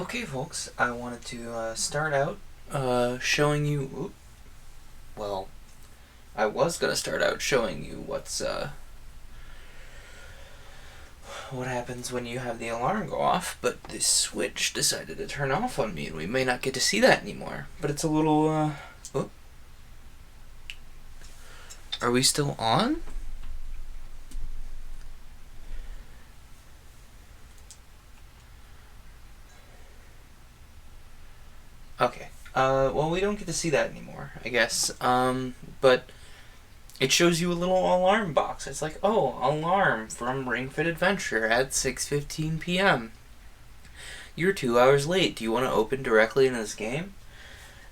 Okay, folks, I wanted to start out showing you. Well, I was gonna start out showing you what happens when you have the alarm go off, but the switch decided to turn off on me, and we may not get to see that anymore. But it's a little. Are we still on? Okay. Well, we don't get to see that anymore, I guess. But it shows you a little alarm box. It's like, oh, alarm from Ring Fit Adventure at 6:15 p.m. You're 2 hours late. Do you want to open directly in this game?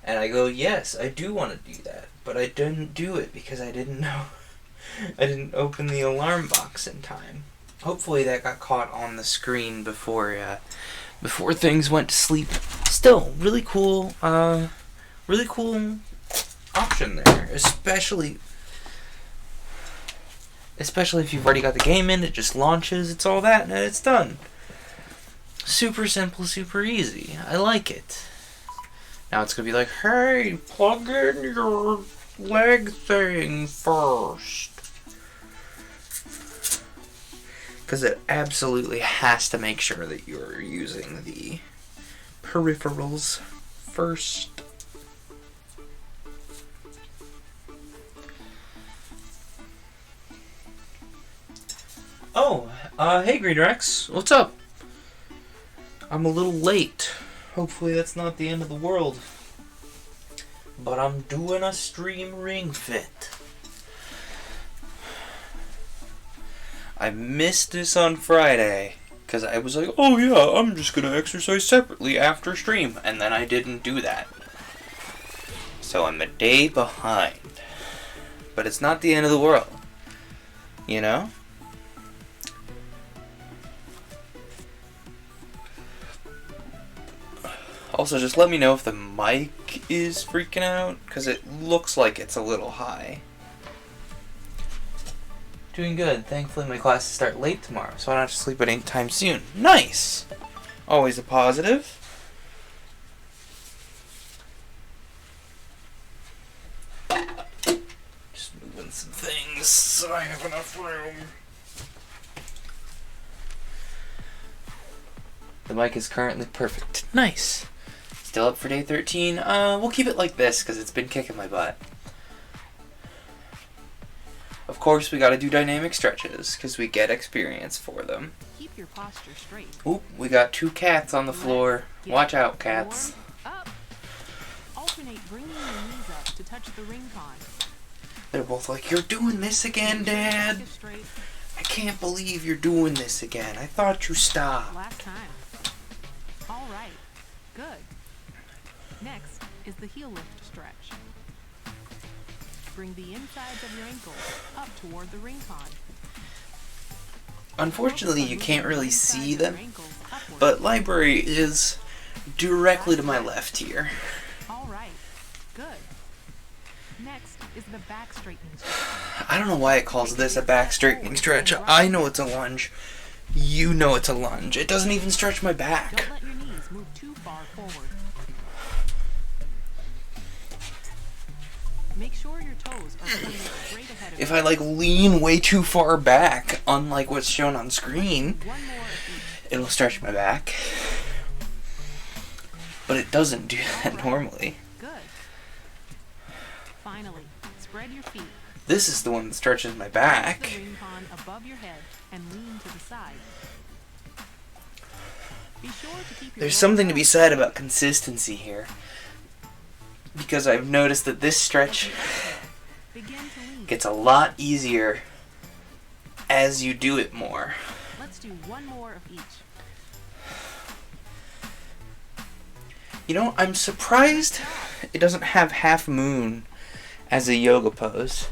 And I go, yes, I do want to do that. But I didn't do it because I didn't know. I didn't open the alarm box in time. Hopefully that got caught on the screen before things went to sleep. Still, really cool option there, especially if you've already got the game in. It just launches, it's all that, and it's done. Super simple, super easy. I like it. Now it's gonna be like, hey, plug in your leg thing first. Because it absolutely has to make sure that you're using the peripherals first. Oh, hey Green Rex, what's up? I'm a little late. Hopefully that's not the end of the world. But I'm doing a stream Ring Fit. I missed this on Friday because I was like, oh yeah, I'm just going to exercise separately after stream. And then I didn't do that. So I'm a day behind. But it's not the end of the world. You know? Also, just let me know if the mic is freaking out, because it looks like it's a little high. Doing good. Thankfully, my classes start late tomorrow, so I don't have to sleep at any time soon. Nice! Always a positive. Just moving some things so I have enough room. The mic is currently perfect. Nice! Still up for day 13? We'll keep it like this, because it's been kicking my butt. Of course, we gotta do dynamic stretches, because we get experience for them. Keep your posture straight. Oop, we got 2 cats on the floor. Watch out, cats. Up. Alternate bringing your knees up to touch the ring con. They're both like, you're doing this again, Dad? Focus straight. I can't believe you're doing this again. I thought you stopped. Last time. All right. Good. Next is the heel lift stretch. Bring the insides of your ankles up toward the ring con. Unfortunately, you can't really see them, but library is directly to my left here. All right. Good. Next is the back straightening stretch. I don't know why it calls this a back straightening stretch. I know it's a lunge. You know it's a lunge. It doesn't even stretch my back. Don't let your knees move too far forward. Make sure your toes are pointed straight ahead of you. If I lean way too far back, unlike what's shown on screen, One more of each. it'll stretch my back. But it doesn't do that normally. Good. Finally, spread your feet. This is the one that stretches my Place back. the ring con above your head and lean to the side. Be sure to keep your There's lower something to be back said about consistency here. Because I've noticed that this stretch Begin to lean. gets a lot easier as you do it more. Let's do one more of each. You know, I'm surprised it doesn't have half moon as a yoga pose.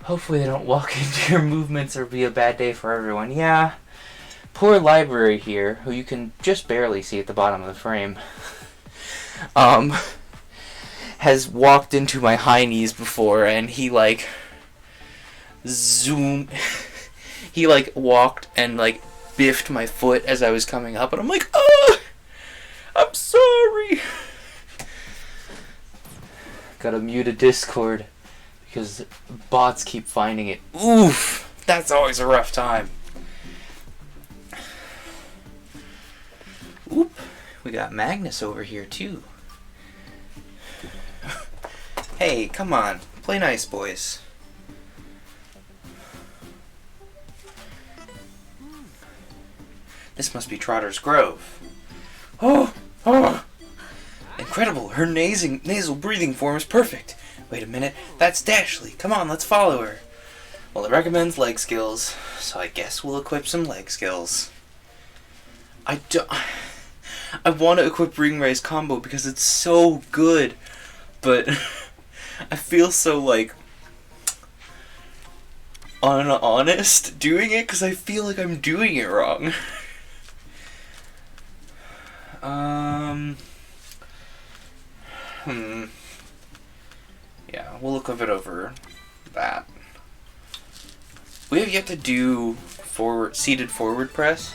Hopefully they don't walk into your movements or be a bad day for everyone. Yeah, poor library here, who you can just barely see at the bottom of the frame, has walked into my high knees before, and he walked and biffed my foot as I was coming up, and I'm like, oh! hurry! Gotta mute a Discord because bots keep finding it. Oof! That's always a rough time. Oop! We got Magnus over here too. Hey, come on. Play nice, boys. This must be Trotter's Grove. Oh! Oh! Incredible! Her nasal breathing form is perfect. Wait a minute. That's Dashley. Come on, let's follow her. Well, it recommends leg skills, so I guess we'll equip some leg skills. I want to equip Ringwraith's combo because it's so good, but I feel so, like, honest doing it because I feel like I'm doing it wrong. Yeah, we'll look it over that. We have yet to do seated forward press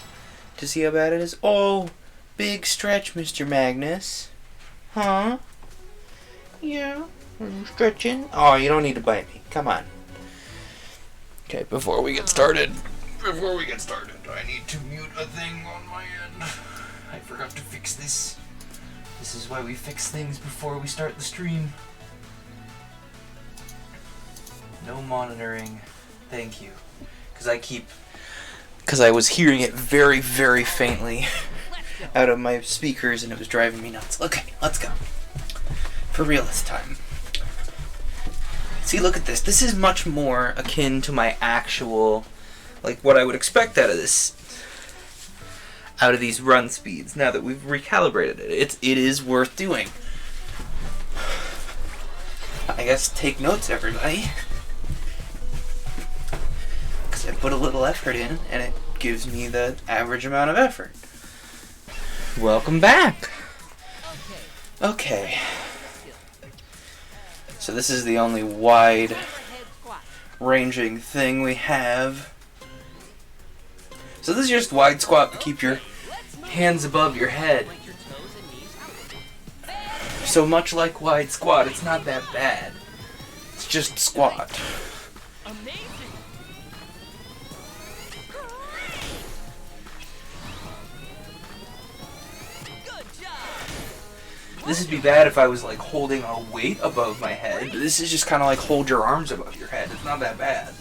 to see how bad it is. Oh, big stretch, Mr. Magnus. Huh? Yeah. Are you stretching? Oh, you don't need to bite me. Come on. Okay, before we get started, I need to mute a thing on my end. I forgot to fix this. This is why we fix things before we start the stream. No monitoring. Thank you. Because I was hearing it very, very faintly out of my speakers and it was driving me nuts. Okay, let's go. For real this time. See, look at this. This is much more akin to my actual, like, what I would expect out of this. Out of these run speeds, now that we've recalibrated it. It is worth doing. I guess take notes, everybody. Because I put a little effort in, and it gives me the average amount of effort. Welcome back! Okay. So this is the only wide-ranging thing we have. So this is just wide squat to keep your hands above your head. So much like wide squat, it's not that bad. It's just squat. This would be bad if I was like holding a weight above my head. This is just kind of like hold your arms above your head. It's not that bad.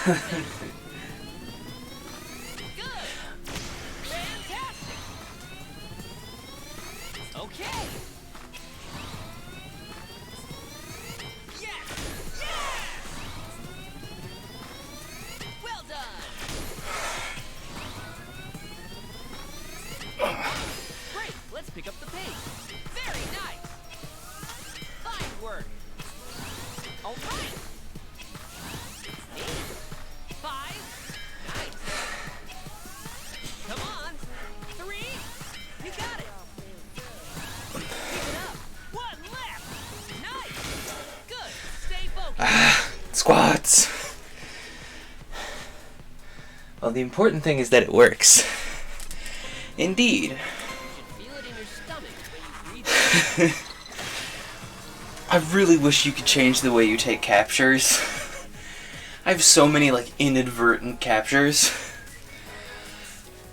Good. Fantastic. Okay. Yes. Yes. Well done. Great. Let's pick up the pace. Very nice. Fine work. All right. 5. Nice. Come on. 3. You got it. Keep it up. 1 left. Nice. Good. Stay focused. Squats. Well, the important thing is that it works. Indeed. You should feel it in your stomach when you breathe. I really wish you could change the way you take captures. I have so many, like, inadvertent captures.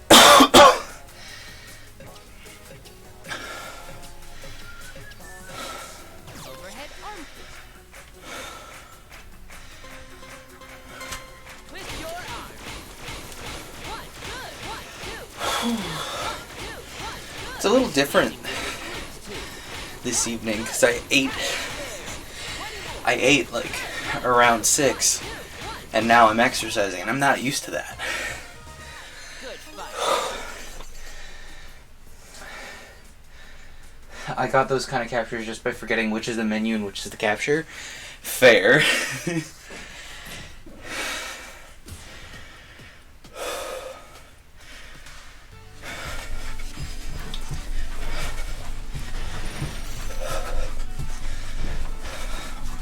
Overhead arm twist. Twist your arm. 1, good. 1, 2. 1, 2. 1, 2. 1, It's a little different this evening because I ate like around 6, and now I'm exercising, and I'm not used to that. Good fight. I got those kind of captures just by forgetting which is the menu and which is the capture. Fair.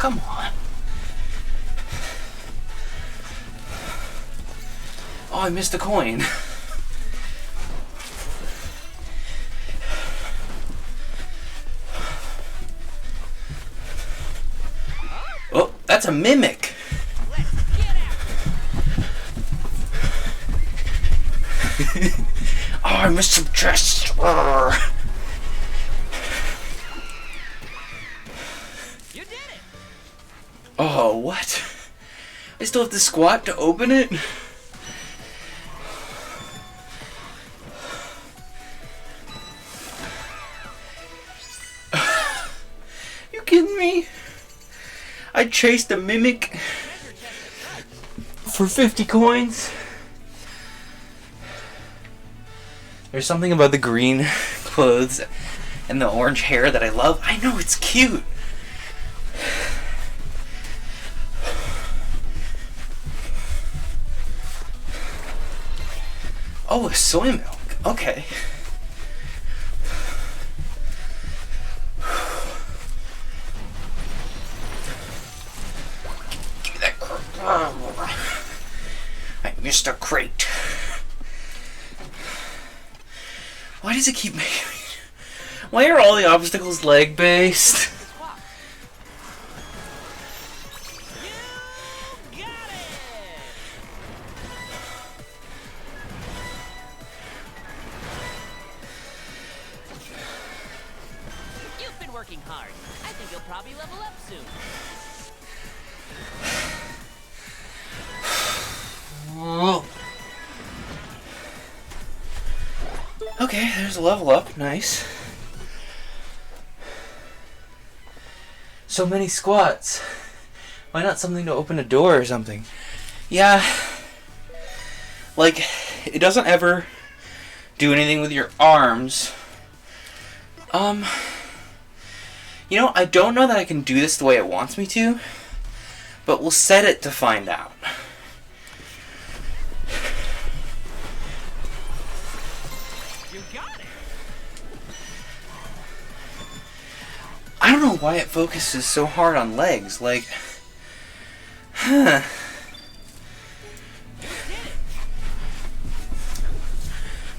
come on. Oh, I missed a coin. Oh, that's a mimic. Oh, I missed some chests. You did it. Oh, what? I still have to squat to open it? You kidding me? I chased a mimic for 50 coins? There's something about the green clothes and the orange hair that I love. I know, it's cute. Oh, soy milk. Okay. Give me that crate. I missed a crate. Why does it keep making me... Why are all the obstacles leg-based? You got it. You've been working hard. I think you'll probably level up soon. Okay, there's a level up. Nice. So many squats. Why not something to open a door or something? Yeah. Like, it doesn't ever do anything with your arms. You know, I don't know that I can do this the way it wants me to, but we'll set it to find out. You got it. I don't know why it focuses so hard on legs. Like, huh.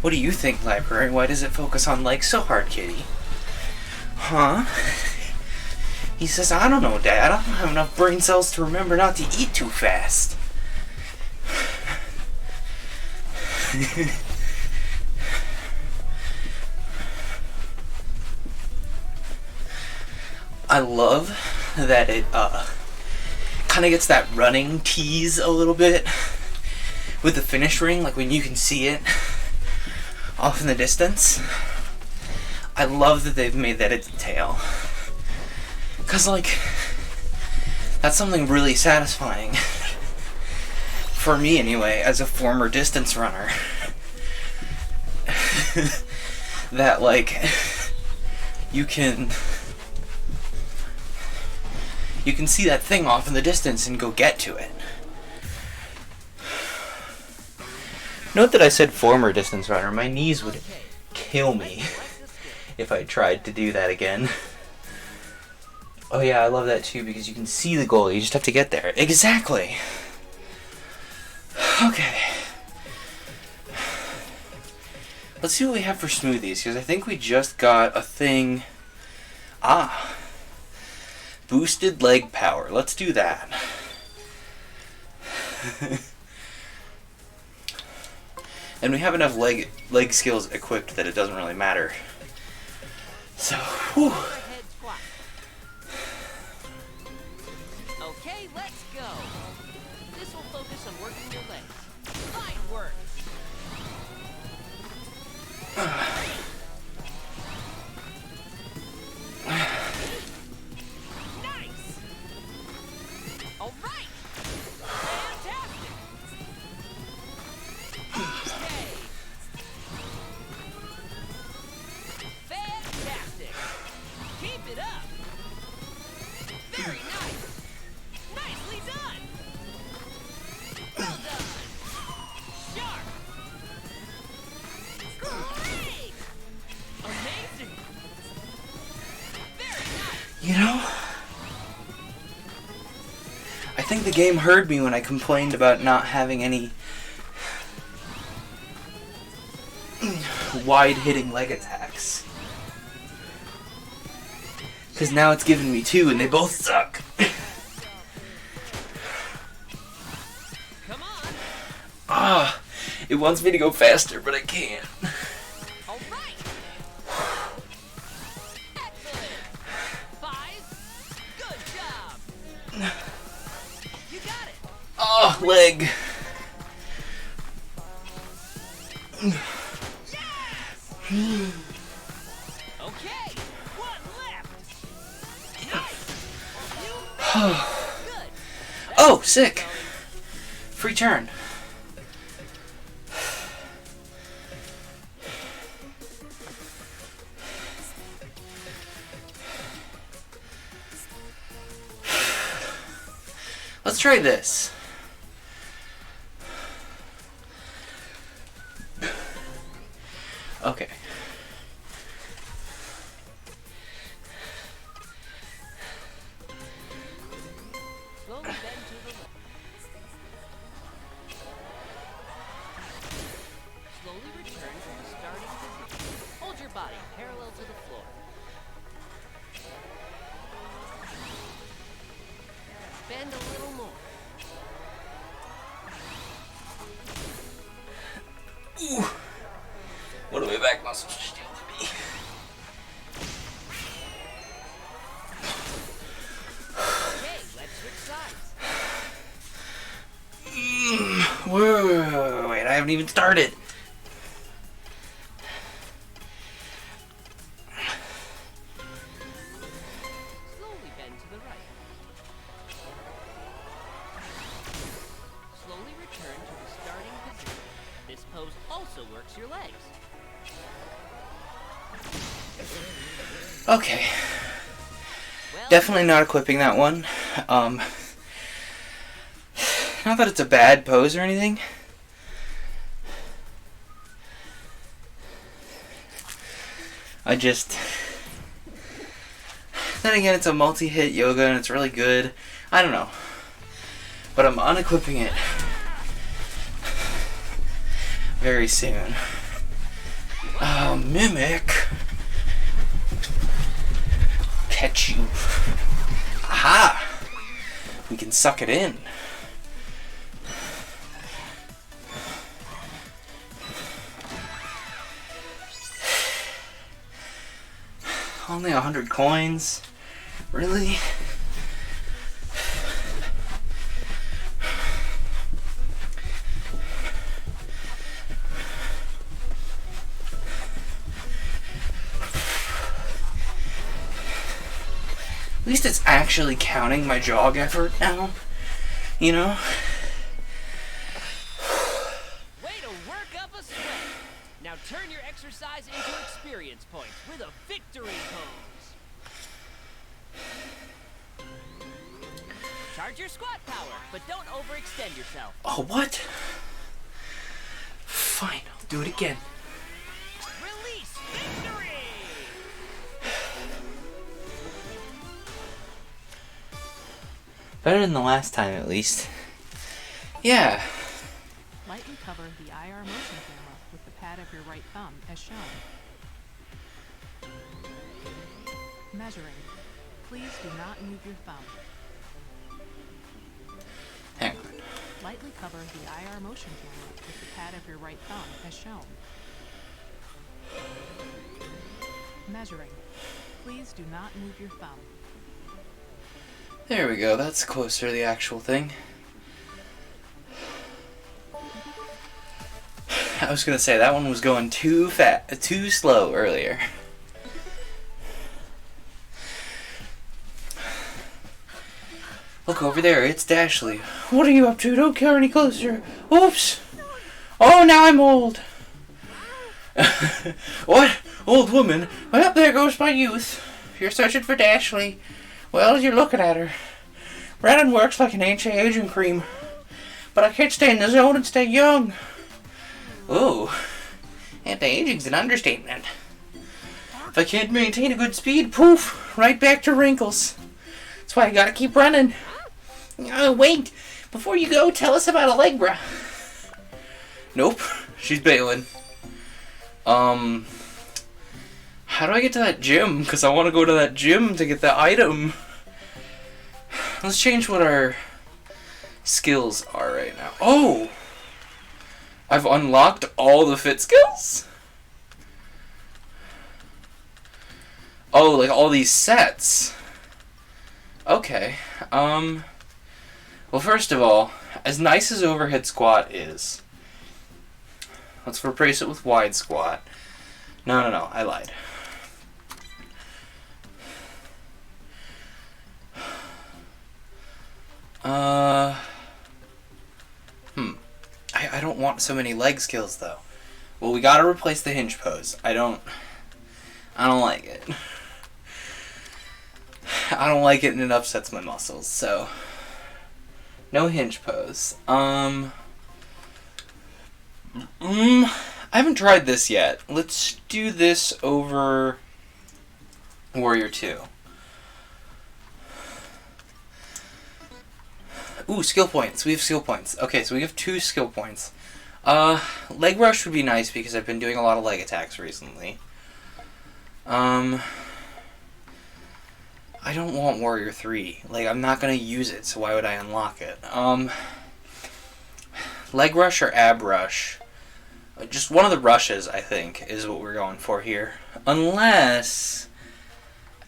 What do you think, library? Why does it focus on legs so hard, kitty? Huh? He says, I don't know, Dad. I don't have enough brain cells to remember not to eat too fast. I love that it kind of gets that running tease a little bit with the finish ring, like when you can see it off in the distance. I love that they've made that a detail. Cause like, that's something really satisfying. For me anyway, as a former distance runner. That like, you can see that thing off in the distance and go get to it. Note that I said former distance runner. My knees would kill me if I tried to do that again. Oh yeah, I love that too because you can see the goal. You just have to get there. Exactly. Okay. Let's see what we have for smoothies because I think we just got a thing. Ah. Boosted leg power. Let's do that. And we have enough leg skills equipped that it doesn't really matter. So, whew. Overhead squat. Okay, let's go. This will focus on working your legs. Fine work. Nice. All right. Fantastic. Okay. Fantastic. the game heard me when I complained about not having any wide-hitting leg attacks. Because now it's given me 2 and they both suck. Come on. Ah, it wants me to go faster, but I can't. All right. Excellent. 5. Good job. You got it. Oh, leg. Okay. One left. Nice. Good. Oh, sick. Free turn. Let's try this. Okay. Slowly bend to the left. Slowly return to the starting position. Hold your body parallel to the floor. Bend a little more. Ooh. What do my back muscles just yelled at me? Okay, let's switch sides. Wait, I haven't even started. Slowly bend to the right. Slowly return to the starting position. This pose also works your legs. Okay. Well, Definitely not equipping that one. Not that it's a bad pose or anything. Then again, it's a multi-hit yoga and it's really good. I don't know. But I'm unequipping it very soon. Mimic. Catch you. Aha! We can suck it in. Only 100 coins? Really? At least it's actually counting my jog effort now. You know? way to work up a sweat. Now turn your exercise into experience points with a victory pose. Charge your squat power, but don't overextend yourself. Oh, what? Fine, I'll do it again. Release victory! Better than the last time, at least. Yeah. Lightly cover the IR motion camera with the pad of your right thumb as shown. Measuring. Please do not move your thumb. Hang on. Lightly cover the IR motion camera with the pad of your right thumb as shown. Measuring. Please do not move your thumb. There we go, that's closer to the actual thing. I was gonna say, that one was going too slow earlier. Look over there, it's Dashley. What are you up to? Don't come any closer. Oops! Oh, now I'm old! What? Old woman? Well, there goes my youth. You're searching for Dashley. Well, you're looking at her. Brennan works like an anti-aging cream. But I can't stay in the zone and stay young. Ooh. Anti-aging's an understatement. If I can't maintain a good speed, poof, right back to wrinkles. That's why I gotta keep running. Wait! Before you go, tell us about Allegra. Nope. She's bailing. How do I get to that gym? Because I want to go to that gym to get the item. Let's change what our skills are right now. Oh! I've unlocked all the fit skills? Oh, like all these sets. Okay. Well, first of all, as nice as overhead squat is, let's replace it with wide squat. No, I lied. I don't want so many leg skills though. Well, we gotta replace the hinge pose. I don't like it. I don't like it and it upsets my muscles, so no hinge pose. I haven't tried this yet. Let's do this over Warrior 2. Ooh, skill points. We have skill points. Okay, so we have 2 skill points. Leg rush would be nice because I've been doing a lot of leg attacks recently. I don't want Warrior 3. Like, I'm not gonna use it, so why would I unlock it? Leg rush or ab rush? Just one of the rushes, I think, is what we're going for here. Unless...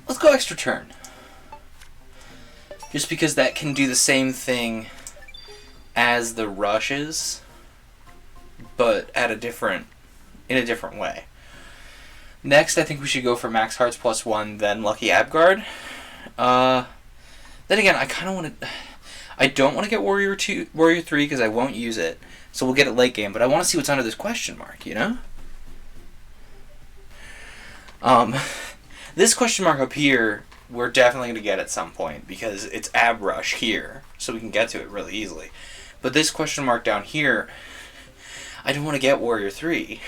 let's go extra turn. Just because that can do the same thing as the rushes, but at in a different way. Next, I think we should go for max hearts +1, then lucky ab guard. Then again, I kind of want to... I don't want to get Warrior 3 because I won't use it, so we'll get it late game, but I want to see what's under this question mark, you know? This question mark up here, we're definitely going to get at some point, because it's ab rush here, so we can get to it really easily. But this question mark down here, I don't want to get Warrior 3,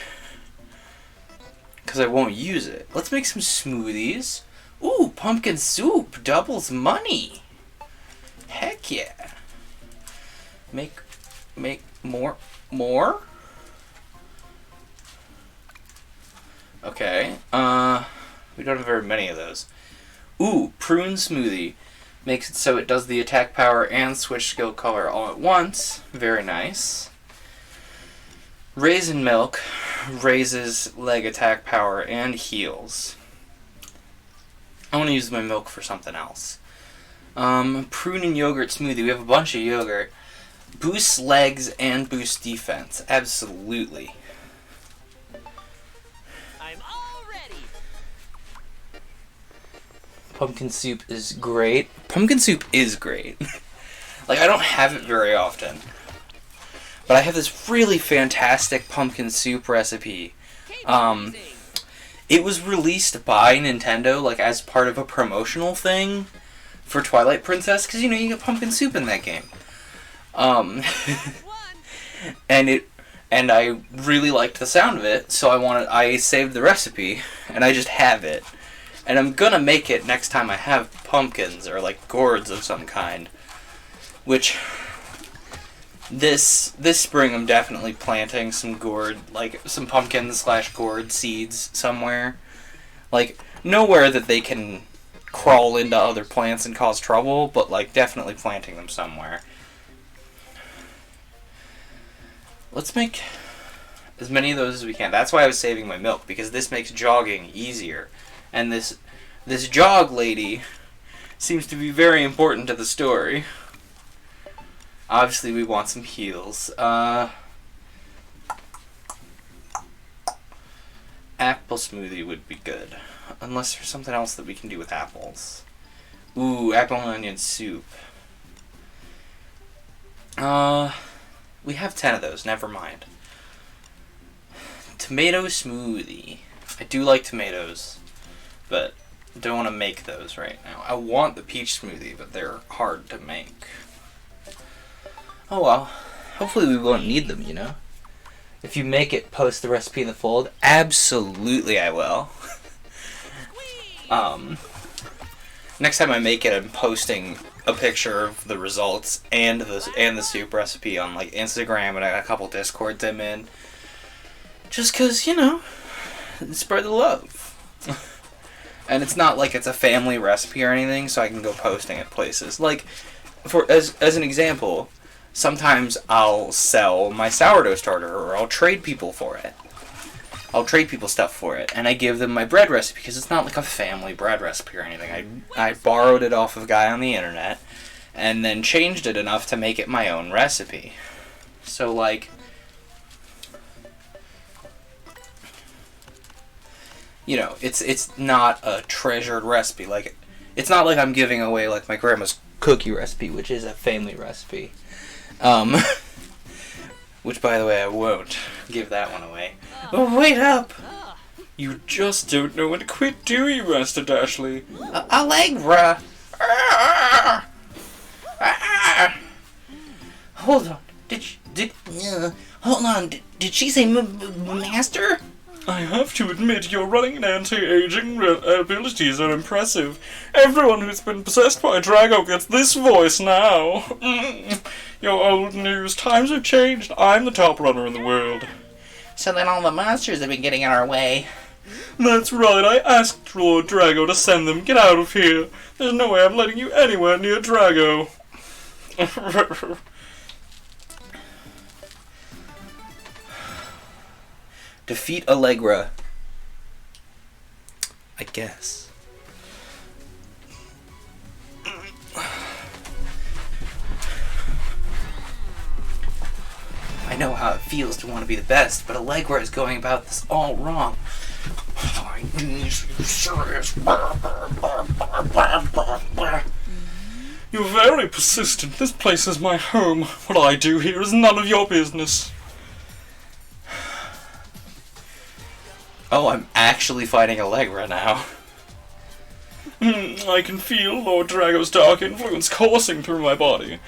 because I won't use it. Let's make some smoothies. Ooh, pumpkin soup doubles money. Heck yeah. Make more. Okay. We don't have very many of those. Ooh, prune smoothie. Makes it so it does the attack power and switch skill color all at once. Very nice. Raisin milk raises leg attack power and heals. I want to use my milk for something else. Prune and yogurt smoothie. We have a bunch of yogurt. Boosts legs and boosts defense. Absolutely. I'm all ready. Pumpkin soup is great. Pumpkin soup is great. Like, I don't have it very often. But I have this really fantastic pumpkin soup recipe. It was released by Nintendo, like, as part of a promotional thing for Twilight Princess, because, you know, you get pumpkin soup in that game. And I really liked the sound of it, so I saved the recipe, and I just have it. And I'm gonna make it next time I have pumpkins, or, like, gourds of some kind. Which, this spring I'm definitely planting some gourd, like, some pumpkin/gourd seeds somewhere. Like, nowhere that they can crawl into other plants and cause trouble, but, like, definitely planting them somewhere. Let's make as many of those as we can. That's why I was saving my milk, because this makes jogging easier. And this jog lady seems to be very important to the story. Obviously, we want some heals. Apple smoothie would be good. Unless there's something else that we can do with apples. Ooh, apple and onion soup. We have 10 of those, never mind. Tomato smoothie. I do like tomatoes, but don't want to make those right now. I want the peach smoothie, but they're hard to make. Oh well. Hopefully we won't need them, you know? If you make it, post the recipe in the fold. Absolutely I will. Next time I make it, I'm posting a picture of the results and the soup recipe on like Instagram, and I got a couple Discords I'm in. Just 'cause, you know, spread the love. And it's not like it's a family recipe or anything, so I can go posting it places. Like, as an example, sometimes I'll sell my sourdough starter, or I'll trade people for it. I'll trade people stuff for it, and I give them my bread recipe, because it's not like a family bread recipe or anything. I borrowed it off of a guy on the internet, and then changed it enough to make it my own recipe. So, like, you know, it's not a treasured recipe. Like, it's not like I'm giving away, like, my grandma's cookie recipe, which is a family recipe. Which, by the way, I won't give that one away. Oh, wait up! You just don't know when to quit, do you, Master Dashley? Allegra! Hold on. Hold on. Did she say master? I have to admit, your running and anti-aging abilities are impressive. Everyone who's been possessed by Drago gets this voice now. Your old news. Times have changed. I'm the top runner in the world. So then all the monsters have been getting in our way. That's right. I asked Lord Drago to send them. Get out of here. There's no way I'm letting you anywhere near Drago. Defeat Allegra. I guess. I know how it feels to want to be the best, but Allegra is going about this all wrong. You're very persistent. This place is my home. What I do here is none of your business. Oh, I'm actually fighting Allegra now. I can feel Lord Drago's dark influence coursing through my body.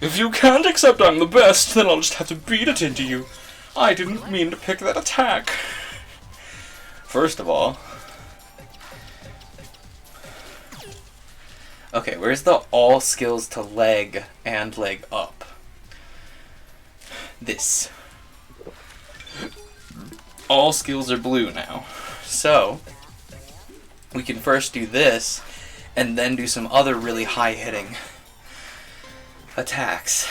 If you can't accept I'm the best, then I'll just have to beat it into you. I didn't mean to pick that attack. First of all... Okay, where's the all skills to leg and leg up? This. All skills are blue now. So, we can first do this, and then do some other really high-hitting attacks.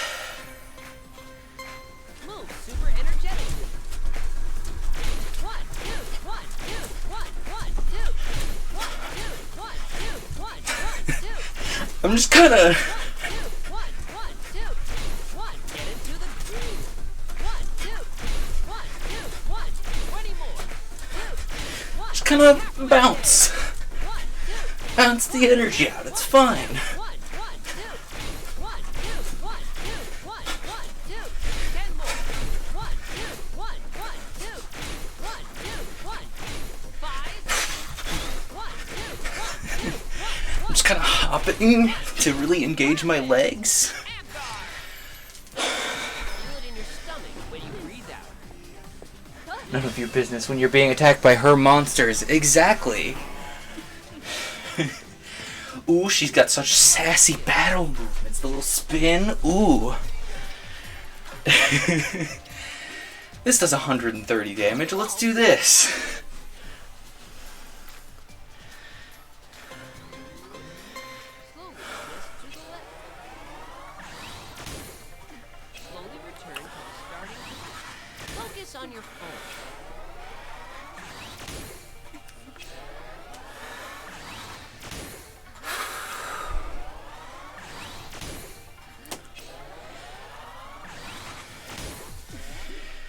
Move super energetically. 1, 2, 1, 2, 1, 1, 2, 1, 2, 1, 2, 1, 1, 2. I'm just kinda... 1, 1, 2, 1, get into the groove. 1, 2, 1, 2, 1, 20 more. 2, 1, just kinda bounce. 1, 2, Bounce the energy out, it's fine. 1, 1, 2, 1, 2, 1, 2, 1, 1, 2, 10 more. 1, 2, 1, 1, 2, 1, 2, 1, 5, 1, 2, 1, 2, 1, I'm just kinda hopping to really engage my legs. Feel it in your stomach when you breathe out. None of your business when you're being attacked by her monsters. Exactly. Ooh, she's got such sassy battle movements. The little spin. Ooh. This does 130 damage. Let's do this. Slowly twist to the left. Slowly return to the starting position. Focus on your phone.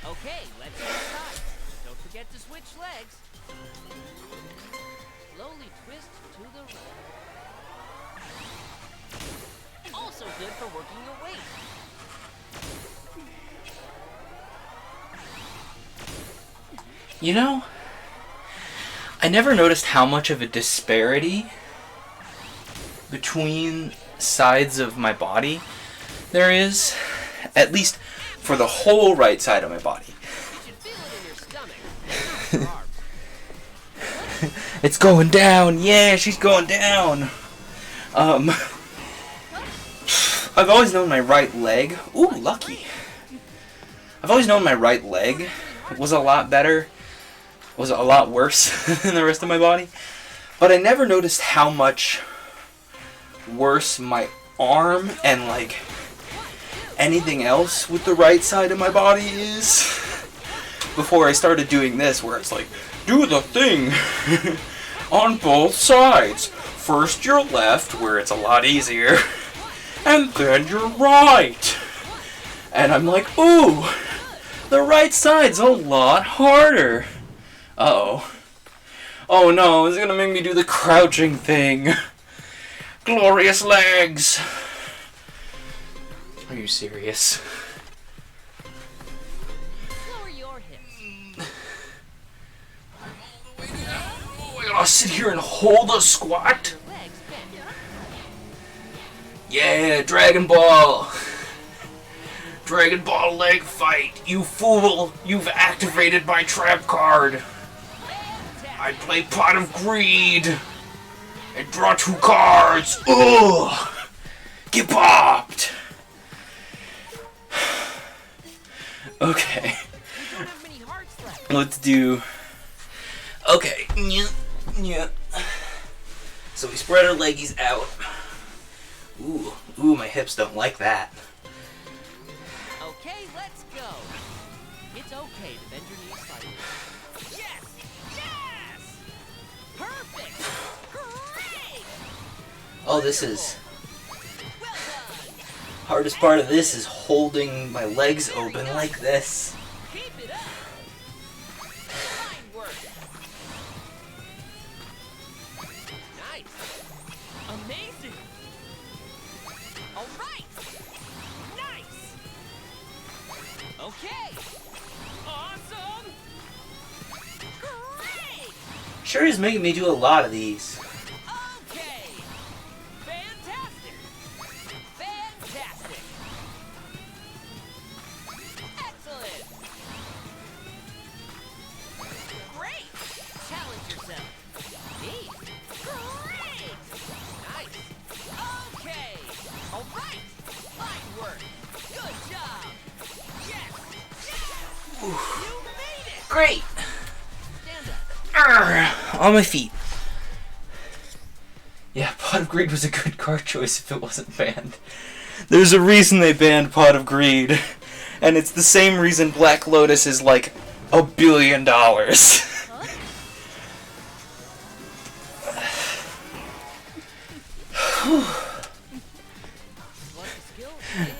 Okay, let's get started. Don't forget to switch legs. Slowly twist to the right. Also good for working your weight. You know, I never noticed how much of a disparity between sides of my body there is, at least for the whole right side of my body. You should feel it in your stomach, not your arms. It's going down. Yeah, she's going down. I've always known my right leg. Ooh, lucky. I've always known my right leg was a lot better. Was a lot worse than the rest of my body. But I never noticed how much worse my arm and like anything else with the right side of my body is before I started doing this, where it's like, do the thing on both sides. First your left, where it's a lot easier, and then your right. And I'm like, ooh, the right side's a lot harder. Uh-oh. Oh no, it's gonna make me do the crouching thing. Glorious legs. Are you serious? Lower your hips. Oh, I gotta sit here and hold a squat? Legs bent. Yeah, Dragon Ball. Dragon Ball leg fight. You fool. You've activated my trap card. I play Pot of Greed. And draw 2 cards. Ugh. Get popped. Okay. We don't have many hearts left. Let's do... Okay. Yeah. So we spread our leggies out. Ooh, my hips don't like that. Okay, let's go. It's okay to bend your knees slightly. Yes! Yes! Perfect! Great! Oh, this is... Well done! Hardest part of this is holding my legs open like this. Keep it up! Fine work! Nice! Amazing! Alright! Nice! Okay! Awesome! Great! Sure is making me do a lot of these. Okay! Fantastic! Fantastic! Excellent! Great! Challenge yourself! Neat! Great! Nice! Okay! Alright! Fine work! Good job! Yes! Yes! You made it! Great! Stand up! On my feet. Yeah, Pot of Greed was a good card choice if it wasn't banned. There's a reason they banned Pot of Greed. And it's the same reason Black Lotus is like $1 billion. Select a skill and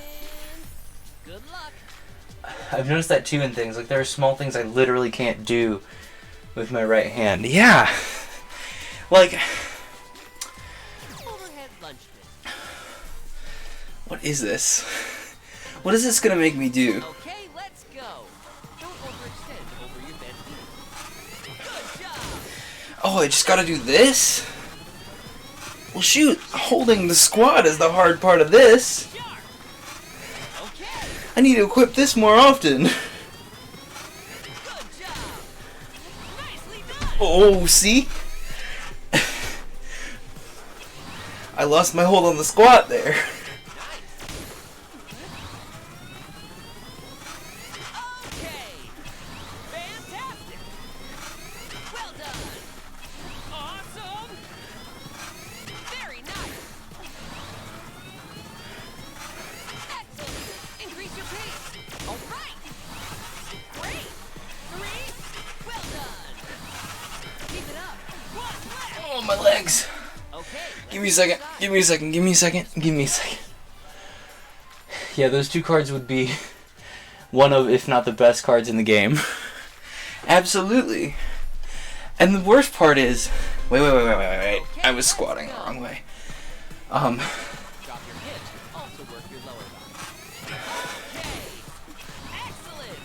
good luck. I've noticed that too in things. Like, there are small things I literally can't do with my right hand. Yeah! Like, Overhead lunge twist. what is this? What is this gonna make me do? Okay, let's go. Don't overextend over your bent knee. Good job. Oh, I just gotta do this? Well, shoot, holding the squat is the hard part of this. Sharp. Okay. I need to equip this more often. Good job. Nicely done. Oh, see? I lost my hold on the squat there. Nice. Okay. Fantastic. Well done. Awesome. Very nice. Excellent. Increase your pace. All right. Great. 3. Well done. Keep it up. 1 left. Oh, my legs. Okay. Give me a second. Give me a second. Give me a second. Give me a second. Yeah, those 2 cards would be one of, if not the best cards in the game. Absolutely. And the worst part is... Wait. I was squatting the wrong way. Drop your hips. Also work your lower body. Okay. Excellent.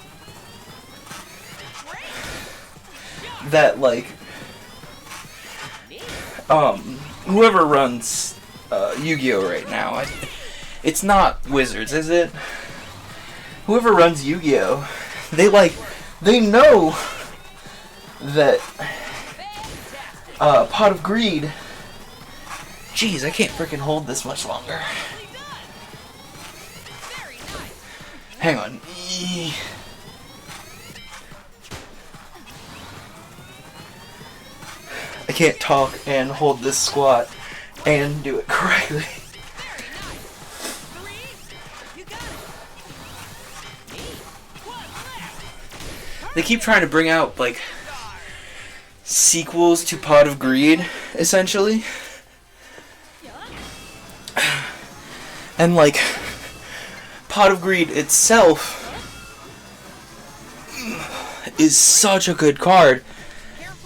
Great. That, like... Neat. Whoever runs Yu-Gi-Oh right now, it's not Wizards, is it? Whoever runs Yu-Gi-Oh, they know that Fantastic. Pot of Greed. Jeez, I can't freaking hold this much longer. Nicely done. Hang on. I can't talk and hold this squat and do it correctly. Very nice. 3. You got it. Me. One left. They keep trying to bring out, like, sequels to Pot of Greed, essentially. And, like, Pot of Greed itself is such a good card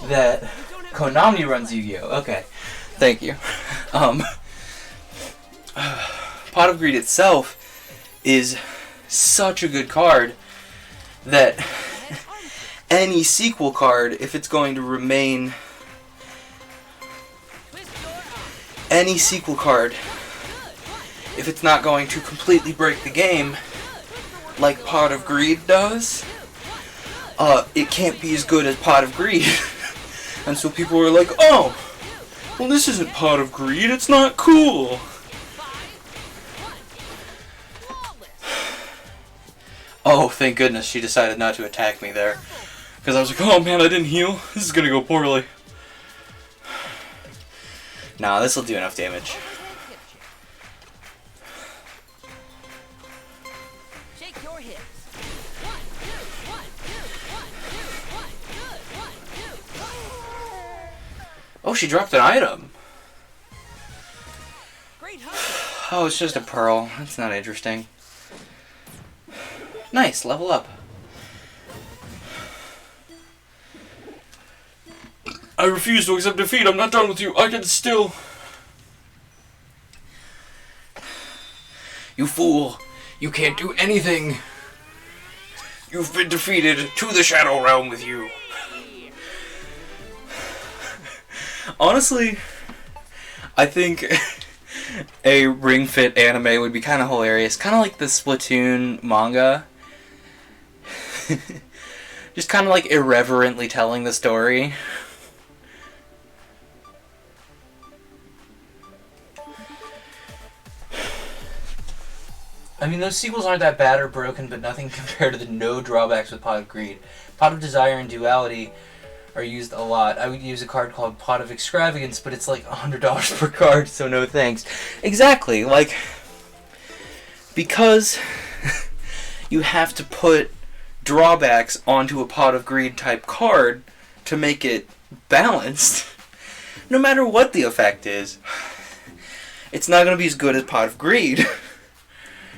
that Konami runs Yu-Gi-Oh! Okay, thank you. Pot of Greed itself is such a good card that any sequel card, if it's going to remain... Any sequel card, if it's not going to completely break the game, like Pot of Greed does, it can't be as good as Pot of Greed. And so people are like, oh, well this isn't Pot of Greed, it's not cool. Oh, thank goodness she decided not to attack me there. Because I was like, oh man, I didn't heal. This is gonna go poorly. Nah, this'll do enough damage. Shake your hips. 1, 2, 1, 2, 1, 2, 1, good. 1, 2, 1. Oh, she dropped an item. Great hunting. Oh, it's just a pearl. That's not interesting. Nice, level up. I refuse to accept defeat. I'm not done with you. I can still... You fool. You can't do anything. You've been defeated. To the Shadow Realm with you. Honestly, I think a Ring Fit anime would be kind of hilarious. Kind of like the Splatoon manga. Just kind of like irreverently telling the story. I mean, those sequels aren't that bad or broken, but nothing compared to the no drawbacks with Pot of Greed. Pot of Desire and Duality are used a lot. I would use a card called Pot of Extravagance, but it's like $100 per card, so no thanks. Exactly, like, because you have to put drawbacks onto a Pot of Greed type card to make it balanced, no matter what the effect is, it's not going to be as good as Pot of Greed.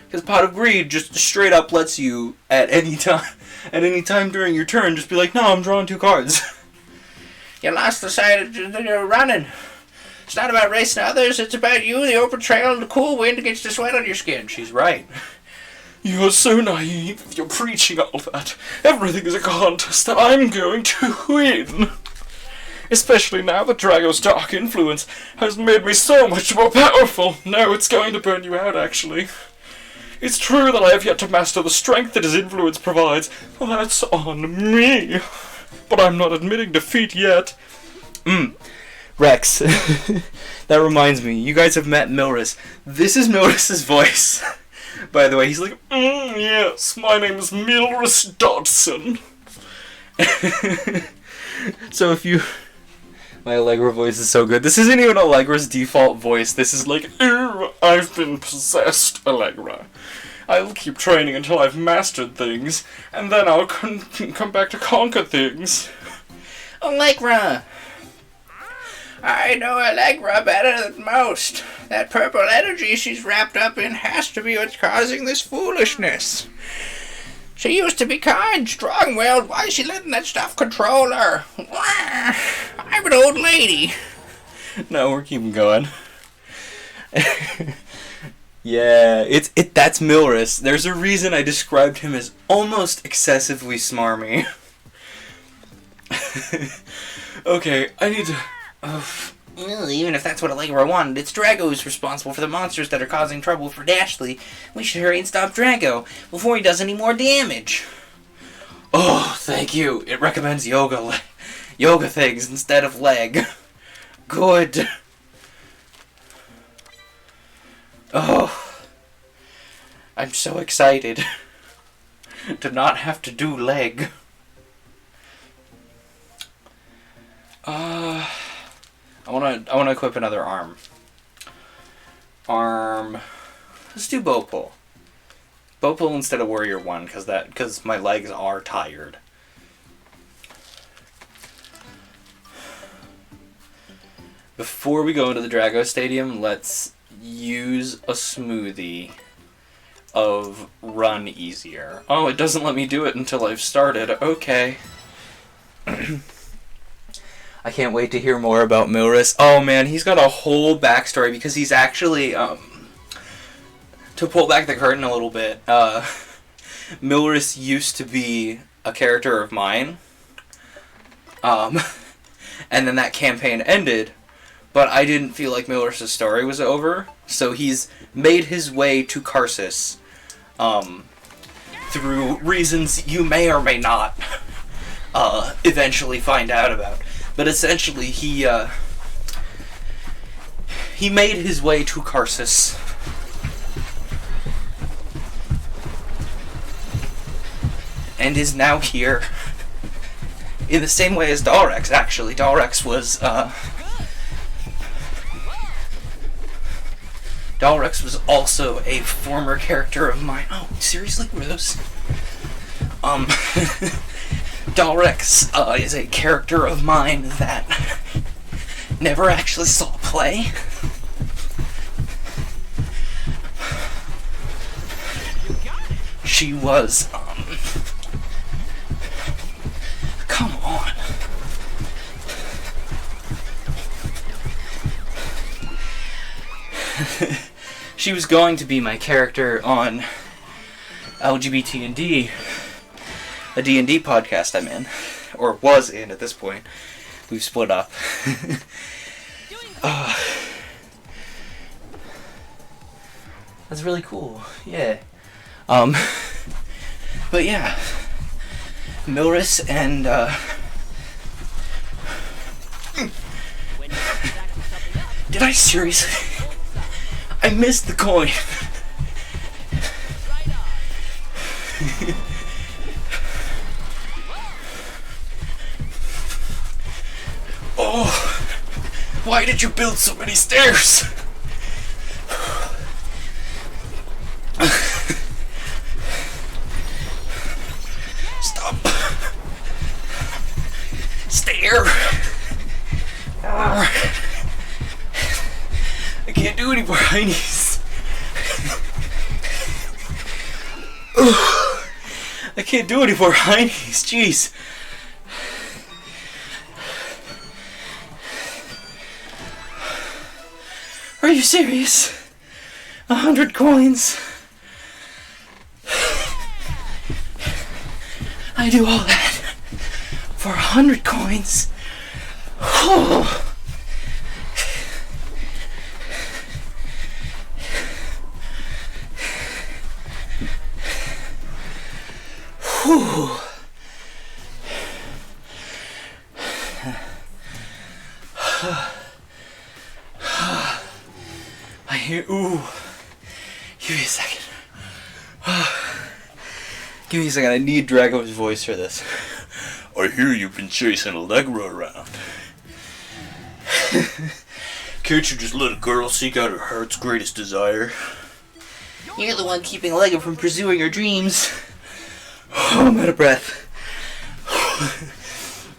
Because Pot of Greed just straight up lets you, at any time during your turn, just be like, no, I'm drawing 2 cards. You lost the sight that you're running. It's not about racing others, it's about you, the open trail, and the cool wind against the sweat on your skin. She's right. You're so naive if you're preaching all that. Everything is a contest that I'm going to win. Especially now that Drago's dark influence has made me so much more powerful. No, it's going to burn you out, actually. It's true that I have yet to master the strength that his influence provides. Well, that's on me. But I'm not admitting defeat yet. Rex. That reminds me, you guys have met Milris. This is Milris's voice. By the way, he's like, yes, my name is Milris Dodson. So if you... My Allegra voice is so good. This isn't even Allegra's default voice. This is like, I've been possessed, Allegra. I'll keep training until I've mastered things, and then I'll come back to conquer things. Allegra! I know Allegra better than most. That purple energy she's wrapped up in has to be what's causing this foolishness. She used to be kind, strong-willed. Why is she letting that stuff control her? I'm an old lady. No, we're keeping going. Yeah, that's Milris. There's a reason I described him as almost excessively smarmy. Okay, I need to... Well, even if that's what Allegra wanted, it's Drago who's responsible for the monsters that are causing trouble for Dashley. We should hurry and stop Drago before he does any more damage. Oh, thank you. It recommends yoga things instead of leg. Good. Oh. I'm so excited. to not have to do leg. I wanna equip another arm. Let's do bow pull. Bow pull instead of warrior 1 because my legs are tired. Before we go into the Drago Stadium, let's use a smoothie of run easier. Oh, it doesn't let me do it until I've started. Okay. I can't wait to hear more about Milris. Oh man, he's got a whole backstory because he's actually, to pull back the curtain a little bit, Milris used to be a character of mine, and then that campaign ended, but I didn't feel like Milris' story was over, so he's made his way to Karsus, through reasons you may or may not, eventually find out about. But essentially, he made his way to Karsus. And is now here. In the same way as Dalrex, actually. Dalrex was also a former character of mine. Oh, seriously? Were those? Dalrex is a character of mine that never actually saw play. She was, come on. She was going to be my character on LGBT&D, a D&D podcast I'm in, or was in at this point. We've split up. That's really cool. Yeah. But yeah, Milris and did I seriously? I missed the coin. Oh, why did you build so many stairs? Stop. Stair. I can't do any more heinies. I can't do any more heinies. Jeez. Are you serious? 100 coins? I do all that for 100 coins? Oh. Whew. I hear. Ooh. Give me a second. Give me a second. I need Drago's voice for this. I hear you've been chasing Allegra around. Can't you just let a girl seek out her heart's greatest desire? You're the one keeping Allegra from pursuing her dreams. Oh, I'm out of breath.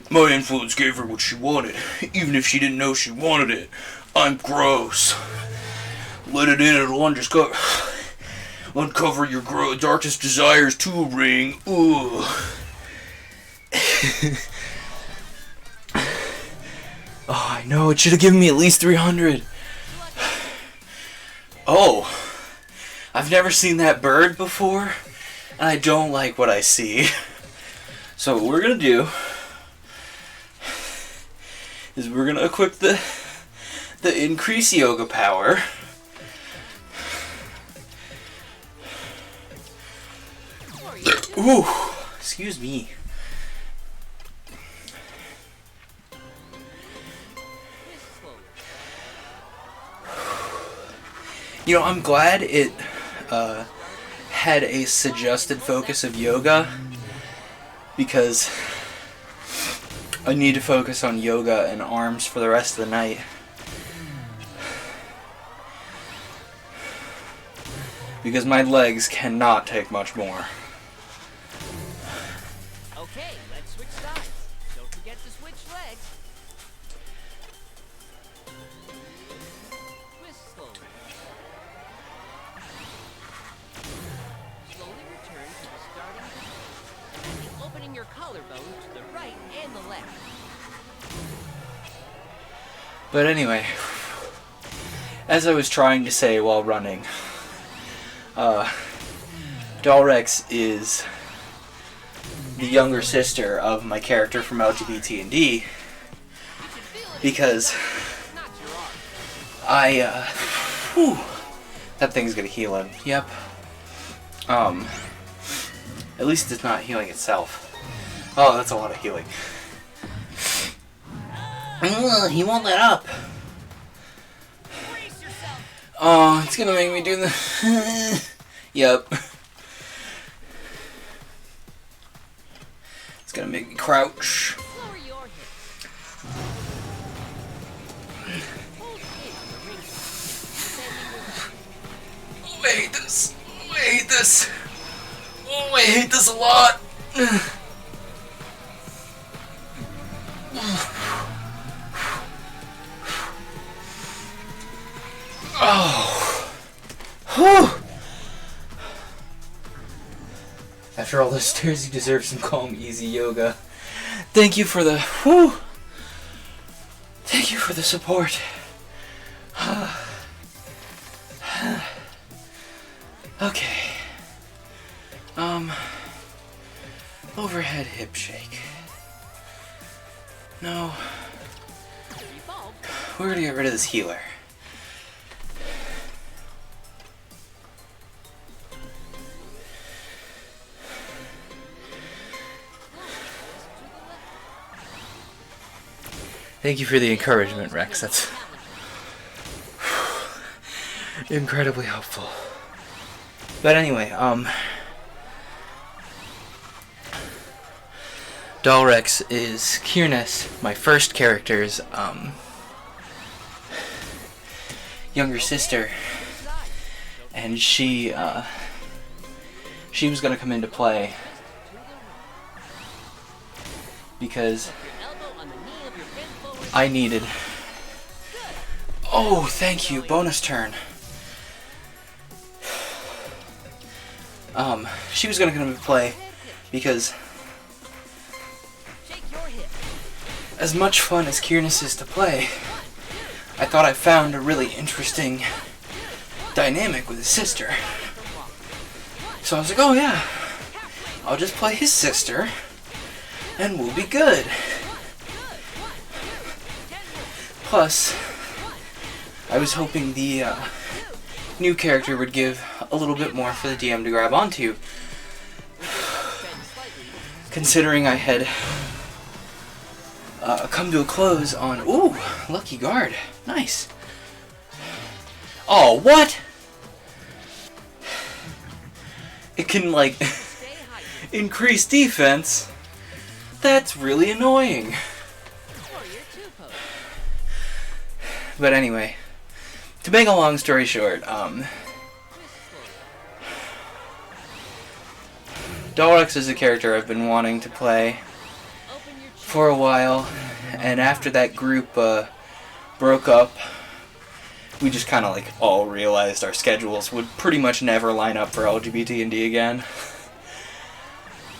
My influence gave her what she wanted, even if she didn't know she wanted it. I'm gross. Let it in, it'll uncover your darkest desires to a ring. Ooh. Oh, I know, it should have given me at least 300. Oh, I've never seen that bird before, and I don't like what I see. So what we're gonna do is we're gonna equip the increase yoga power. Ooh, excuse me. You know, I'm glad it had a suggested focus of yoga because I need to focus on yoga and arms for the rest of the night. Because my legs cannot take much more. Okay, let's switch sides. Don't forget to switch legs. Twist slowly. Slowly return to the starting position. And opening your collarbone to the right and the left. But anyway, as I was trying to say while running, Dalrex is the younger sister of my character from LGBT&D because that thing's gonna heal him. Yep. At least it's not healing itself. Oh, that's a lot of healing. He won't let up. Oh, it's gonna make me do the. Yep. It's gonna make me crouch. Lower your hips. Hold in the ring. Oh, I hate this. Oh, I hate this. Oh, I hate this a lot. Oh. Whew. After all those stairs, you deserve some calm, easy yoga. Thank you for the Thank you for the support. Okay. Overhead hip shake. No. We're gonna get rid of this healer. Thank you for the encouragement, Rex. That's incredibly helpful. But anyway, Dalrex is Kiernes, my first character's younger sister, and she was gonna come into play because I needed. Oh, thank you. Bonus turn. She was gonna come into play because as much fun as Kiernes is to play, I thought I found a really interesting dynamic with his sister. So I was like, oh yeah, I'll just play his sister and we'll be good. Plus, I was hoping the new character would give a little bit more for the DM to grab onto. Considering I had come to a close on... Ooh, lucky guard. Nice. Oh, what? It can, like, increase defense? That's really annoying. But anyway, to make a long story short, Dalrex is a character I've been wanting to play for a while, and after that group broke up, we just kind of like all realized our schedules would pretty much never line up for LGBT&D again.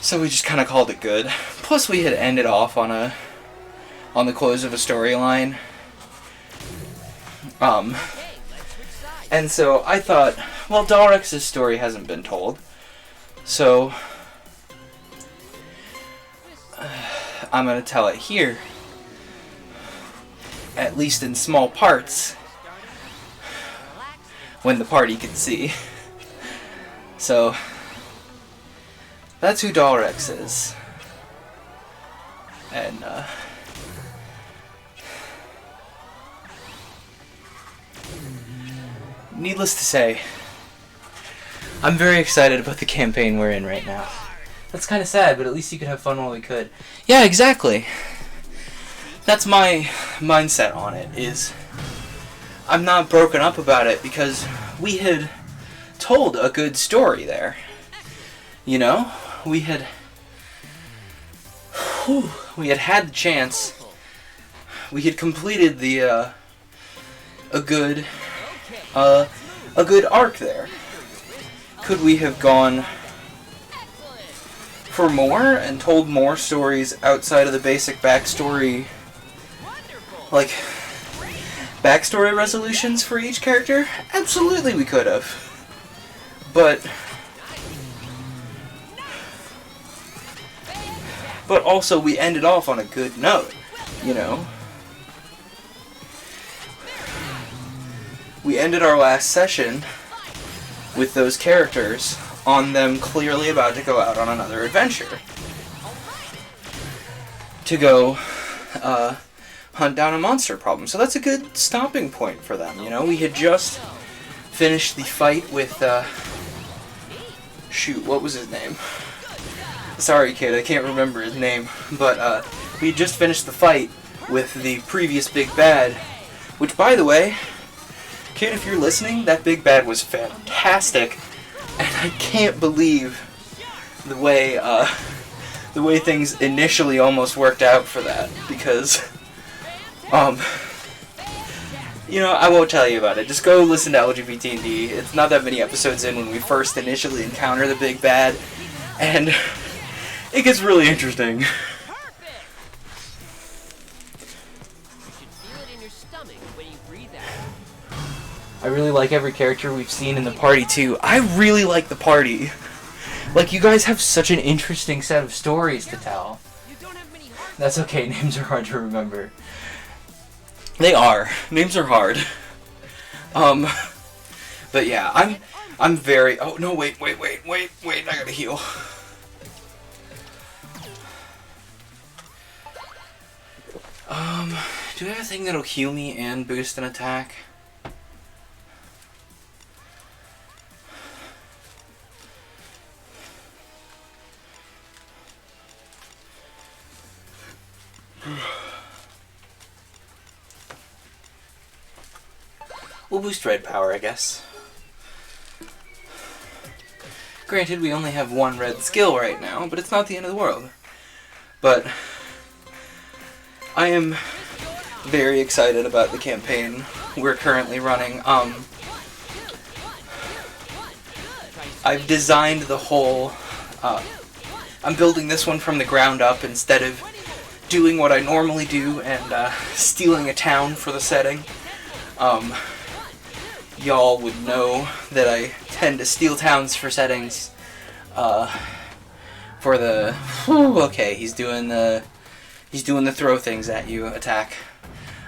So we just kind of called it good. Plus we had ended off on the close of a storyline. And so I thought, well, Dalrex's story hasn't been told, so I'm gonna tell it here, at least in small parts, when the party can see. So that's who Dalrex is, and needless to say, I'm very excited about the campaign we're in right now. That's kind of sad, but at least you could have fun while we could. Yeah, exactly. That's my mindset on it, is I'm not broken up about it because we had told a good story there. You know? We had had the chance. We had completed the a good arc there. Could we have gone for more and told more stories outside of the basic backstory, like backstory resolutions for each character? Absolutely we could have. But also we ended off on a good note, you know? We ended our last session with those characters on them clearly about to go out on another adventure. To go hunt down a monster problem. So that's a good stopping point for them, you know? We had just finished the fight with, shoot, what was his name? Sorry, kid, I can't remember his name. But, we just finished the fight with the previous big bad, which, by the way, kid, if you're listening, that big bad was fantastic, and I can't believe the way things initially almost worked out for that, because, you know, I won't tell you about it. Just go listen to LGBT&D. It's not that many episodes in when we first initially encounter the big bad, and it gets really interesting. I really like every character we've seen in the party, too. I really like the party. Like, you guys have such an interesting set of stories to tell. That's okay, names are hard to remember. They are. Names are hard. But yeah, I'm very... Oh, no, wait, I gotta heal. Do I have a thing that'll heal me and boost an attack? We'll boost red power, I guess. Granted, we only have one red skill right now, but it's not the end of the world. But I am very excited about the campaign we're currently running. I've designed the whole... I'm building this one from the ground up instead of doing what I normally do and stealing a town for the setting. Y'all would know that I tend to steal towns for settings. For the... Okay, he's doing the throw things at you attack.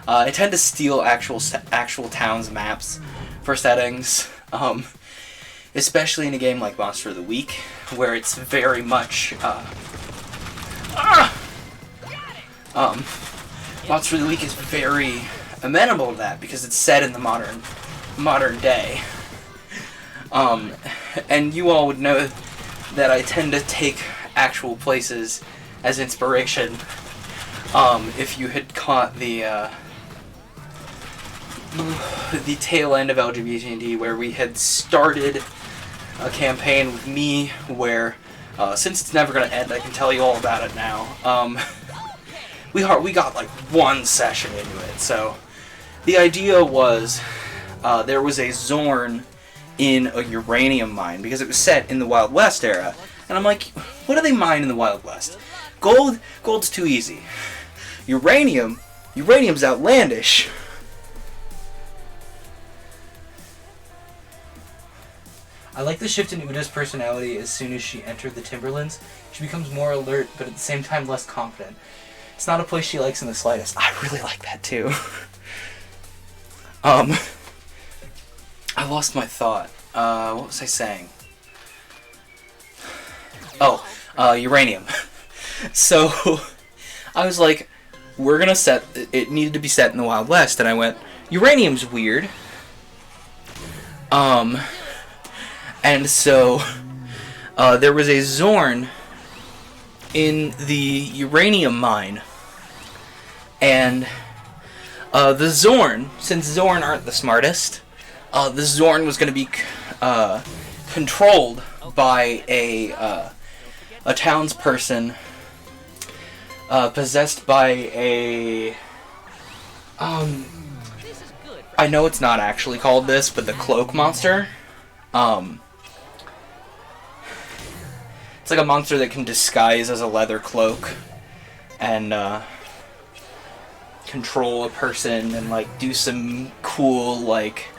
I tend to steal actual towns maps for settings. Especially in a game like Monster of the Week, where it's very much... Monster of the Week is very amenable to that because it's set in the modern day. And you all would know that I tend to take actual places as inspiration. If you had caught the tail end of LGBT&D, where we had started a campaign with me where, since it's never going to end, I can tell you all about it now. We got like one session into it, so the idea was there was a Zorn in a uranium mine because it was set in the Wild West era, and I'm like, what do they mine in the Wild West? Gold's too easy. Uranium's outlandish. I like the shift in Uda's personality as soon as she entered the Timberlands. She becomes more alert, but at the same time less confident. It's not a place she likes in the slightest. I really like that too. I lost my thought. What was I saying? Oh, uranium. So, I was like, we're gonna set... It needed to be set in the Wild West, and I went, uranium's weird. And so there was a Zorn in the uranium mine. And the Zorn, since Zorn aren't the smartest, the Zorn was going to be controlled by a townsperson possessed by a... I know it's not actually called this, but the cloak monster. It's like a monster that can disguise as a leather cloak and control a person and like do some cool like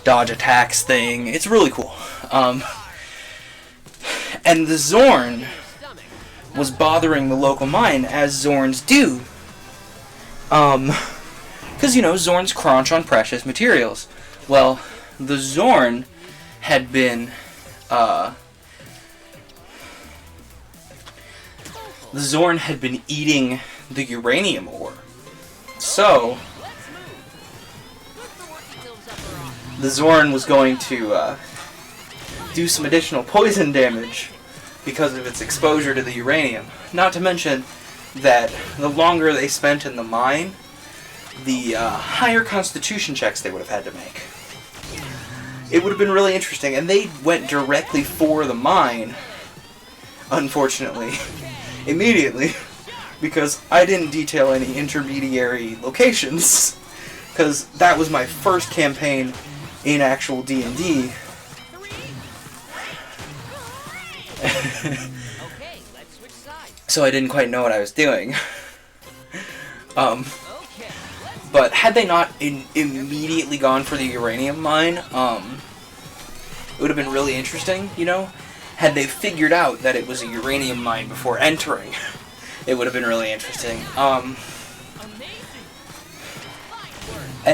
dodge attacks thing. It's really cool. And the Zorn was bothering the local mine, as Zorns do. Because, you know, Zorns crunch on precious materials. Well, the Zorn had been, eating the uranium ore. So, the Zorn was going to, do some additional poison damage because of its exposure to the uranium. Not to mention that the longer they spent in the mine, the higher constitution checks they would have had to make. It would have been really interesting, and they went directly for the mine, unfortunately, immediately, because I didn't detail any intermediary locations, because that was my first campaign in actual D&D. So I didn't quite know what I was doing. But had they not immediately gone for the uranium mine, it would have been really interesting, you know? Had they figured out that it was a uranium mine before entering, it would have been really interesting. And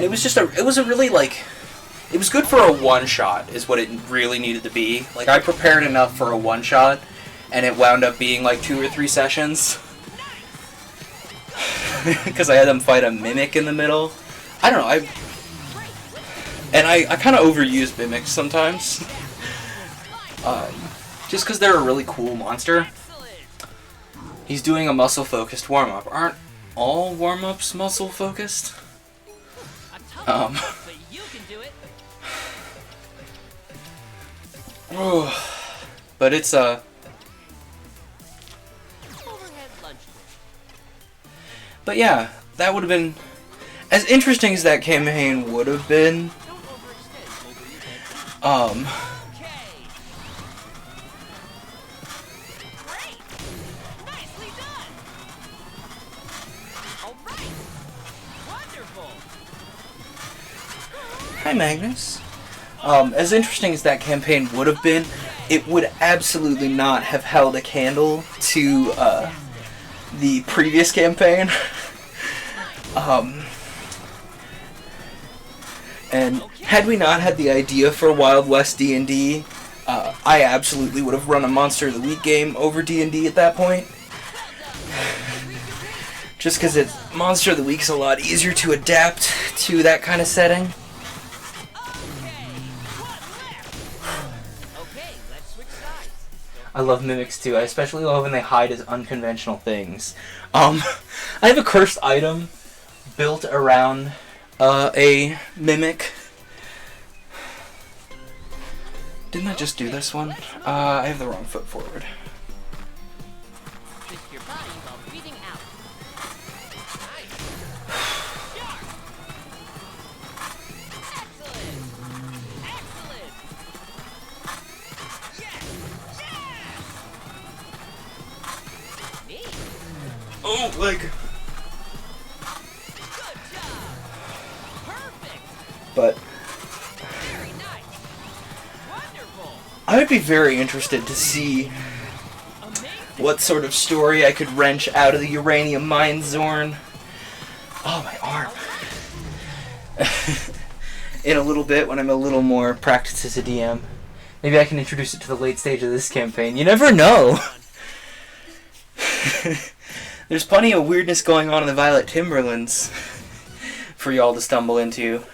it was just it was good for a one-shot, is what it really needed to be. Like, I prepared enough for a one-shot, and it wound up being like 2 or 3 sessions. Because I had them fight a mimic in the middle. I don't know, I kind of overuse mimics sometimes. Just because they're a really cool monster. He's doing a muscle-focused warm-up. Aren't all warm-ups muscle-focused? But it's But yeah, that would have been as interesting as that campaign would have been. Hi, Magnus. As interesting as that campaign would have been, it would absolutely not have held a candle to the previous campaign. And had we not had the idea for Wild West D&D, I absolutely would have run a Monster of the Week game over D&D at that point. Just because Monster of the Week's a lot easier to adapt to that kind of setting. I love mimics too. I especially love when they hide as unconventional things. I have a cursed item built around a mimic. Didn't I just do this one? I have the wrong foot forward. Your body while breathing out. Oh, leg. But Very nice. Wonderful. I would be very interested to see what sort of story I could wrench out of the uranium mine Zorn. Oh, my arm. In a little bit, when I'm a little more practiced as a DM. Maybe I can introduce it to the late stage of this campaign. You never know. There's plenty of weirdness going on in the Violet Timberlands for y'all to stumble into.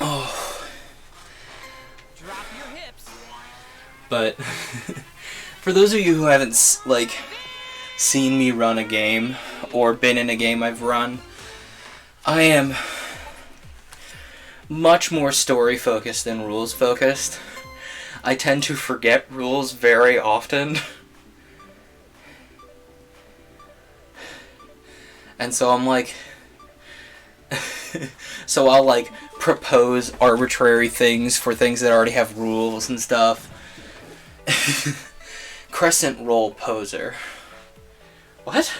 Oh. But for those of you who haven't like seen me run a game or been in a game I've run, I am much more story focused than rules focused. I tend to forget rules very often. And so I'm like, so I'll like propose arbitrary things for things that already have rules and stuff. Crescent roll poser. What?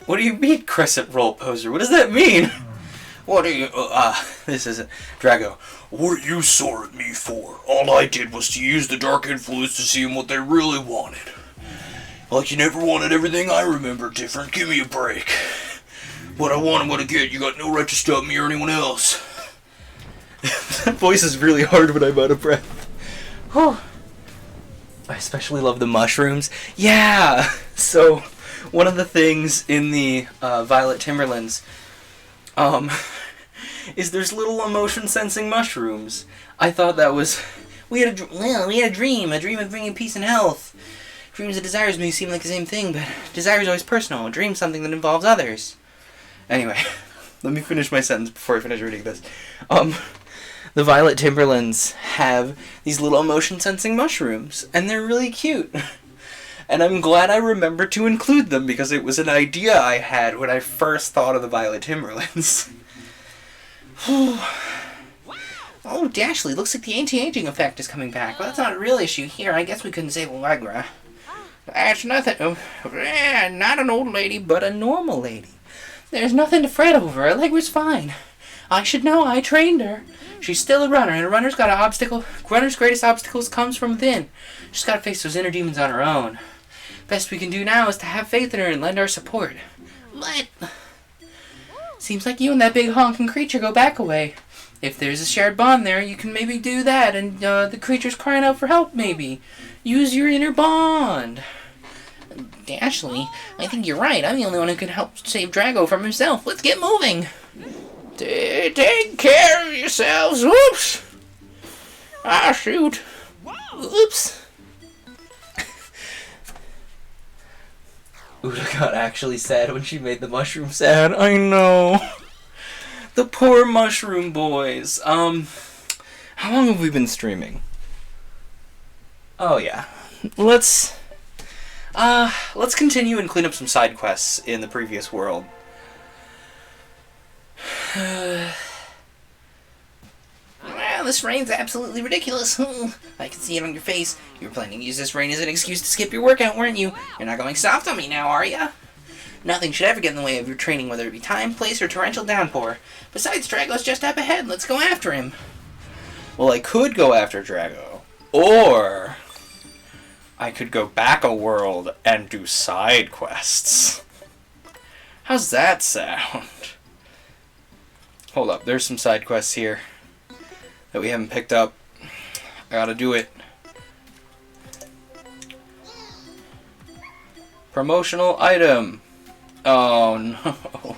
What do you mean crescent roll poser? What does that mean? What are you... this isn't... Drago. What are you sore at me for? All I did was to use the dark influence to see what they really wanted. Like you never wanted everything I remember different. Give me a break. What I want, I'm gonna get. You got no right to stop me or anyone else. That voice is really hard when I'm out of breath. Whew. I especially love the mushrooms. Yeah! So, one of the things in the Violet Timberlands, is there's little emotion sensing mushrooms. I thought that was... We had a dream of bringing peace and health. Dreams and desires may seem like the same thing, but desire is always personal. A dream's something that involves others. Anyway, let me finish my sentence before I finish reading this. The Violet Timberlands have these little emotion-sensing mushrooms, and they're really cute. And I'm glad I remembered to include them, because it was an idea I had when I first thought of the Violet Timberlands. Oh, Dashley, looks like the anti-aging effect is coming back. Well, that's not a real issue here. I guess we couldn't save Allegra. That's nothing. Not an old lady, but a normal lady. There's nothing to fret over. Allegra's fine. I should know. I trained her. She's still a runner, and a runner's got an obstacle. Runner's greatest obstacles comes from within. She's got to face those inner demons on her own. Best we can do now is to have faith in her and lend our support. But seems like you and that big honking creature go back a way. If there's a shared bond there, you can maybe do that, and the creature's crying out for help, maybe. Use your inner bond. Ashley, I think you're right. I'm the only one who can help save Drago from himself. Let's get moving. Take care of yourselves. Whoops. Ah, shoot. Oops. Uda got actually sad when she made the mushroom sad. I know. The poor mushroom boys. How long have we been streaming? Oh yeah. Let's continue and clean up some side quests in the previous world. Well, this rain's absolutely ridiculous. I can see it on your face. You were planning to use this rain as an excuse to skip your workout, weren't you? You're not going soft on me now, are ya? Nothing should ever get in the way of your training, whether it be time, place, or torrential downpour. Besides, Drago's just up ahead. Let's go after him. Well, I could go after Drago. Or I could go back a world and do side quests. How's that sound? Hold up, there's some side quests here that we haven't picked up. I gotta do it. Promotional item. Oh no.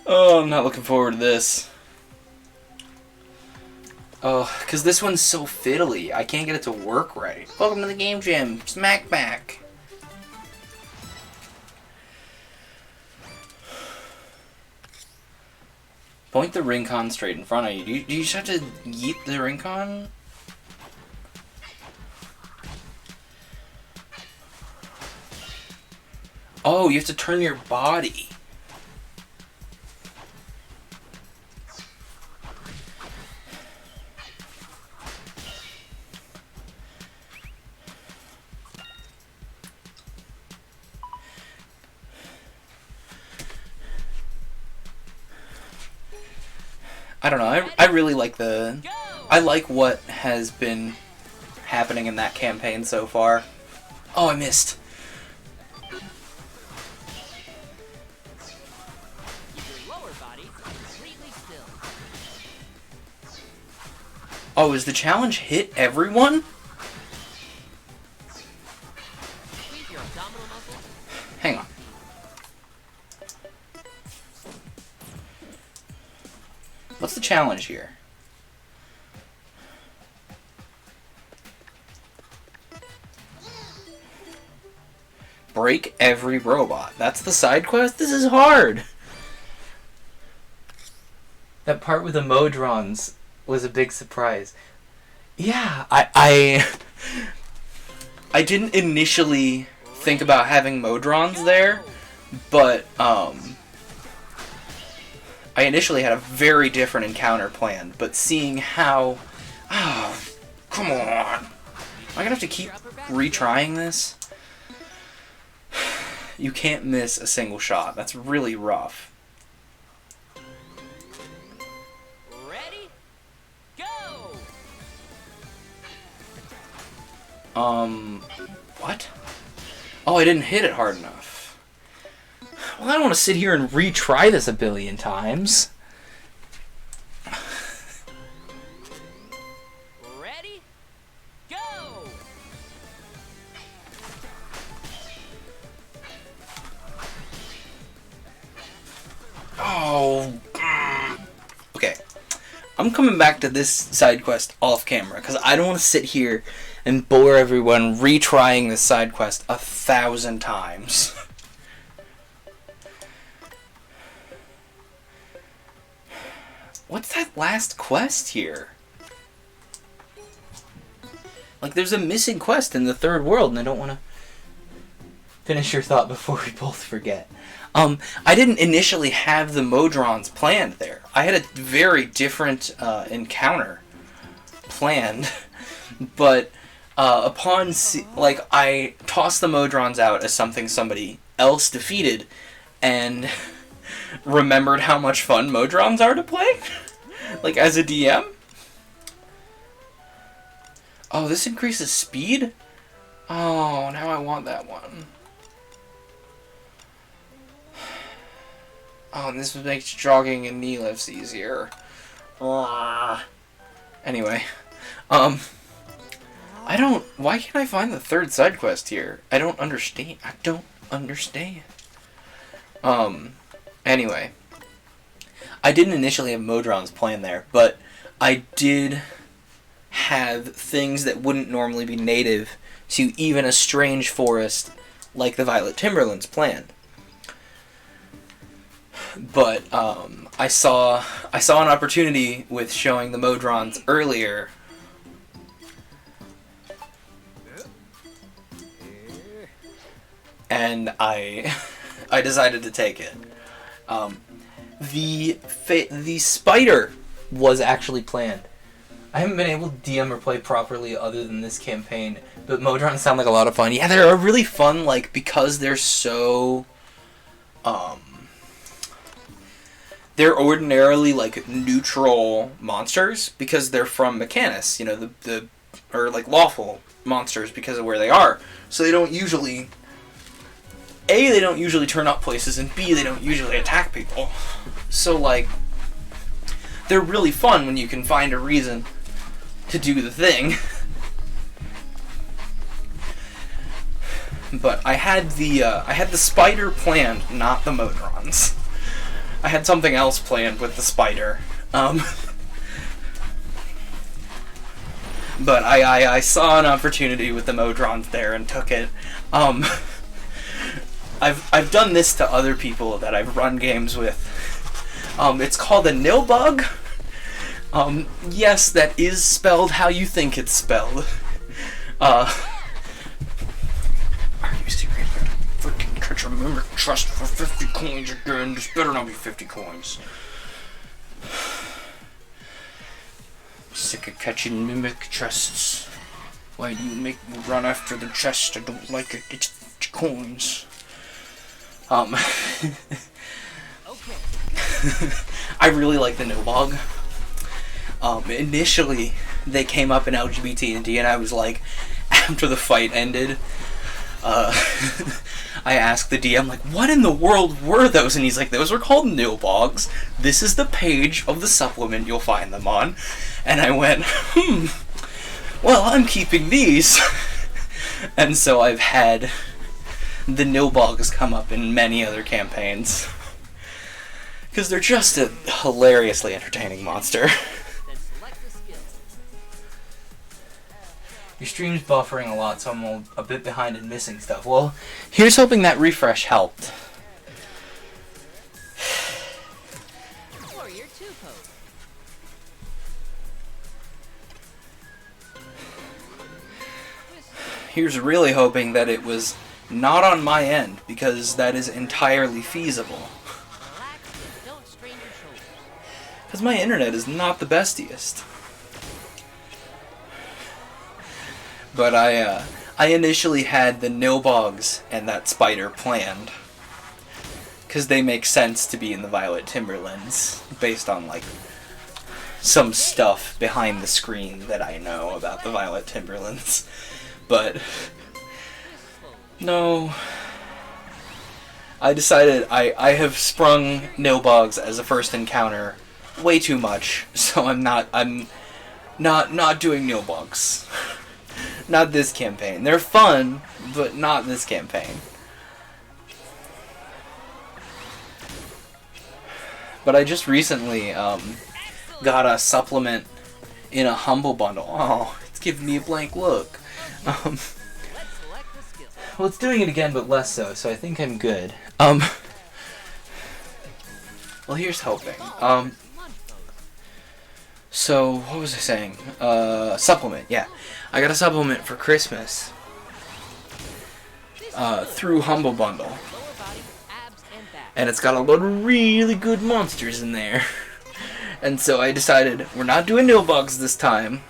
Oh, I'm not looking forward to this. Oh, because this one's so fiddly. I can't get it to work right. Welcome to the game gym. Smack back. Point the Rincon straight in front of you. Do you just have to yeet the Rincon? Oh, you have to turn your body. I don't know, I really like I like what has been happening in that campaign so far. Oh, I missed. Oh, is the challenge hit everyone? Hang on. What's the challenge here? break every robot. That's the side quest? This is hard! That part with the Modrons was a big surprise. Yeah, I didn't initially think about having Modrons there, but I initially had a very different encounter planned, but seeing how... Oh, come on! Am I gonna have to keep retrying this? You can't miss a single shot. That's really rough. Ready? Go! What? Oh, I didn't hit it hard enough. Well, I don't want to sit here and retry this a billion times. Ready? Go! Oh. Okay. I'm coming back to this side quest off camera because I don't want to sit here and bore everyone retrying this side quest 1,000 times. What's that last quest here? Like, there's a missing quest in the third world, and I don't want to finish your thought before we both forget. I didn't initially have the Modrons planned there. I had a very different encounter planned, but upon I tossed the Modrons out as something somebody else defeated, and remembered how much fun Modrons are to play, like as a DM. Oh, this increases speed? Oh, now I want that one. Oh, and this makes jogging and knee lifts easier. Anyway, why can't I find the third side quest here? I don't understand. Anyway, I didn't initially have Modrons planned there, but I did have things that wouldn't normally be native to even a strange forest like the Violet Timberlands planned. But I saw an opportunity with showing the Modrons earlier. And I decided to take it. The spider was actually planned. I haven't been able to DM or play properly other than this campaign, but Modrons sound like a lot of fun. Yeah, they're really fun, like, because they're so... they're ordinarily, like, neutral monsters, because they're from Mechanus, you know, or, like, lawful monsters because of where they are. So they don't usually... A, they don't usually turn up places, and B, they don't usually attack people. So, like, they're really fun when you can find a reason to do the thing. But I had the spider planned, not the Modrons. I had something else planned with the spider. But I saw an opportunity with the Modrons there and took it. I've done this to other people that I've run games with. It's called a nilbug. Yes, that is spelled how you think it's spelled. Are you serious? Freaking catch a mimic trust for 50 coins again. This better not be 50 coins. Sick of catching mimic chests. Why do you make me run after the chest? I don't like it. It's 50 coins. I really like the nilbog. Initially, they came up in LGBT&D, and I was like, after the fight ended, I asked the DM, like, what in the world were those? And he's like, those were called nilbogs. This is the page of the supplement you'll find them on. And I went, well, I'm keeping these. And so I've had the nilbogs come up in many other campaigns. Because they're just a hilariously entertaining monster. Your stream's buffering a lot, so I'm a bit behind and missing stuff. Well, here's hoping that refresh helped. Warrior 2 pose. Here's really hoping that it was not on my end, because that is entirely feasible. Relax, don't strain your shoulders. Because my internet is not the bestiest. But I initially had the Nilbogs and that spider planned. Because they make sense to be in the Violet Timberlands, based on, like, some stuff behind the screen that I know about the Violet Timberlands. But no, I decided I have sprung Nilbogs as a first encounter way too much, so I'm not doing Nilbogs. Not this campaign. They're fun, but not this campaign. But I just recently got a supplement in a Humble Bundle. Oh, it's giving me a blank look. Let's select the skill. Well, it's doing it again, but less so I think I'm good. Well, here's hoping. Lunge pose. So, what was I saying? Supplement, yeah. I got a supplement for Christmas, This is good. through Humble Bundle. Lower body, abs, and back. And it's got a lot of really good monsters in there. And so I decided, we're not doing Nilbogs this time.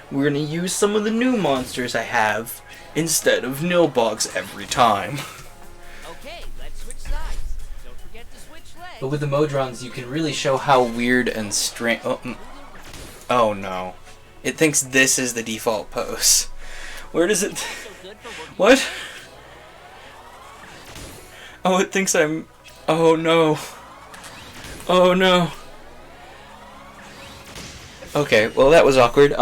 We're gonna use some of the new monsters I have instead of Nilbogs every time. Okay, let's switch sides. Don't forget to switch legs. But with the Modrons, you can really show how weird and strange... Oh no. It thinks this is the default pose. Where does it... So good for working. What? Oh, it thinks I'm... Oh no. Oh no. Okay, well that was awkward.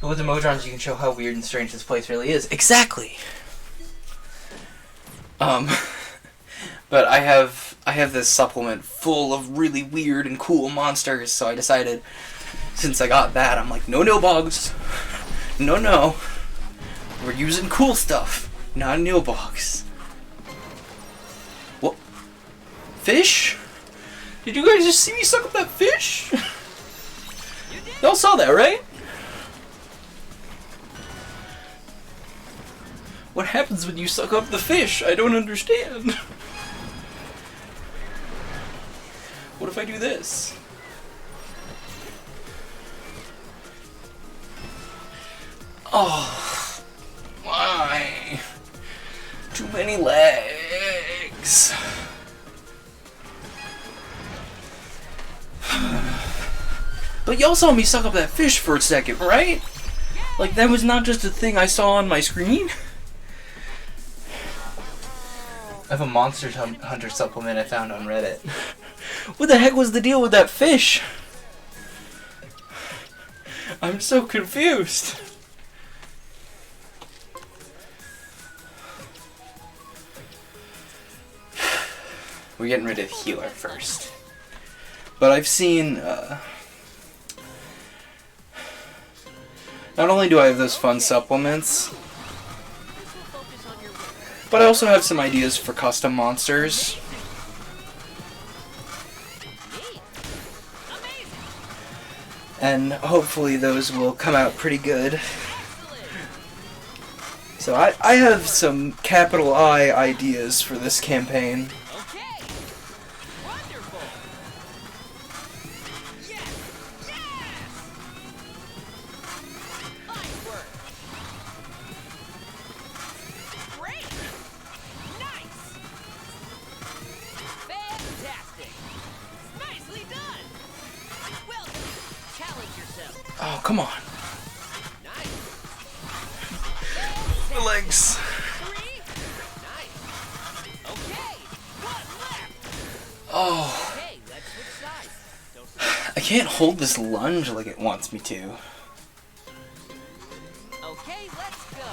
But with the Modrons, you can show how weird and strange this place really is. Exactly! But I have this supplement full of really weird and cool monsters, so I decided, since I got that, I'm like, no Nilbogs. No. We're using cool stuff, not Nilbogs. What? Fish? Did you guys just see me suck up that fish? Y'all saw that, right? What happens when you suck up the fish? I don't understand. What if I do this? Oh, why? Too many legs. But y'all saw me suck up that fish for a second, right? Like, that was not just a thing I saw on my screen. I have a Monster Hunter supplement I found on Reddit. What the heck was the deal with that fish? I'm so confused. We're getting rid of the healer first. But I've seen, not only do I have those fun supplements, but I also have some ideas for custom monsters. And hopefully those will come out pretty good. So I have some capital I ideas for this campaign. Okay. Wonderful. Yes. Yes. Fine work. Great. Nice. Fantastic. Nicely done. Well done. Challenge yourself. Oh, come on. Nice. My legs. 3. Nice. Okay. One left. Oh, Okay, let's switch sides. Don't forget. I can't hold this lunge like it wants me to. Okay, let's go.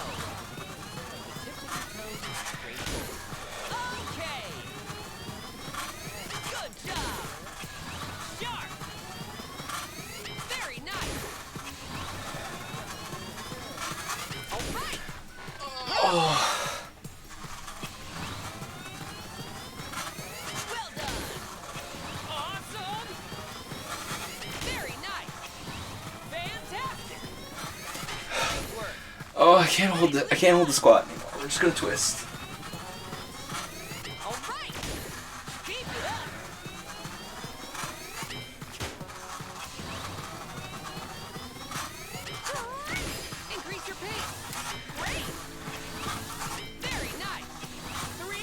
The tips of your toes straight forward. Okay. Good job. Sharp. Very nice. can't hold the squat anymore. We're just gonna twist. All right. Keep it up. Increase your pace. Great. Very nice. 3.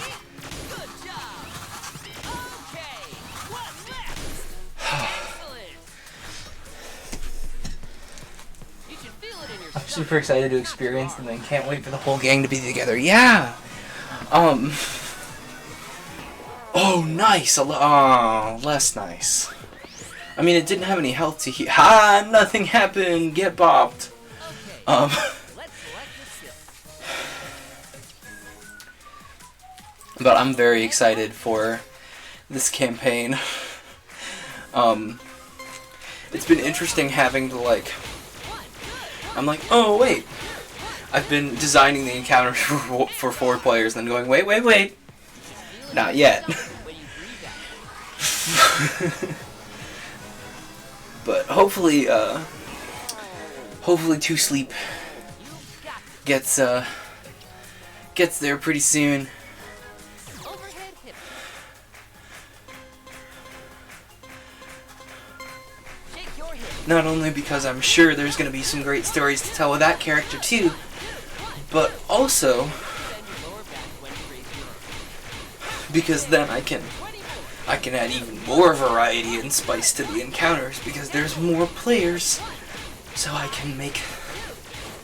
Good job. Okay. One left. Excellent. You should feel it in your I'm stomach. super excited to experience them and can't wait for the whole gang to be together. Yeah! Oh, nice! Oh, less nice. I mean, it didn't have any health to heal. Ha! Nothing happened! Get bopped! Okay. Let's select the skill. But I'm very excited for this campaign. It's been interesting having to, like... I'm like, oh, wait. I've been designing the encounters for 4 players, and then going, wait. Not yet. When you breathe out. But hopefully, Two Sleep gets there pretty soon. Overhead hip. Shake your hip. Not only because I'm sure there's going to be some great stories to tell with that character too, but also Bend your lower back when you raise your arm. because then I can 20 more. add even more variety and spice to the encounters because there's more players, so I can make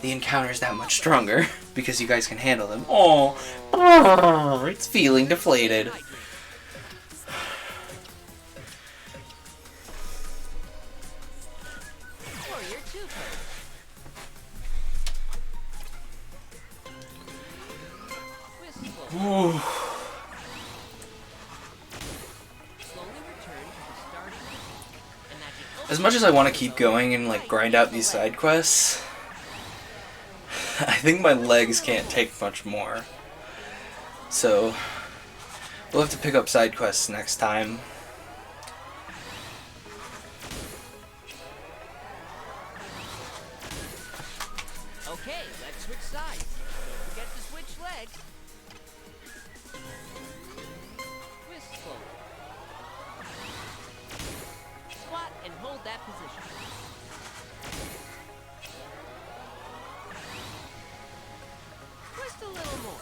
the encounters that much stronger because you guys can handle them. Oh, it's feeling deflated. Warrior 2 pose. Twist slowly. Ooh. Slowly return to the starting position. And that should As much as I want to keep going and like grind out these side quests, I think my legs can't take much more. So we'll have to pick up side quests next time. Okay, let's switch sides. Don't forget to switch legs. Twist slowly. Squat and hold that position. Twist a little more.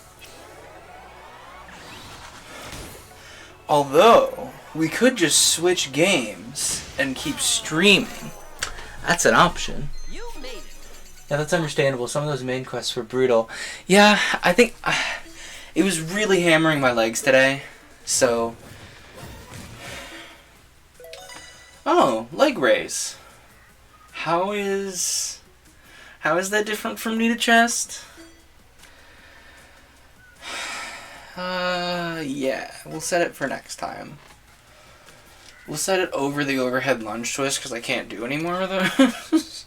Although we could just switch games and keep streaming. That's an option. You made it. Yeah, that's understandable. Some of those main quests were brutal. Yeah, I think it was really hammering my legs today. So, oh, leg raise. How is that different from knee to chest? Yeah, we'll set it for next time. We'll set it over the overhead lunge twist because I can't do any more of those.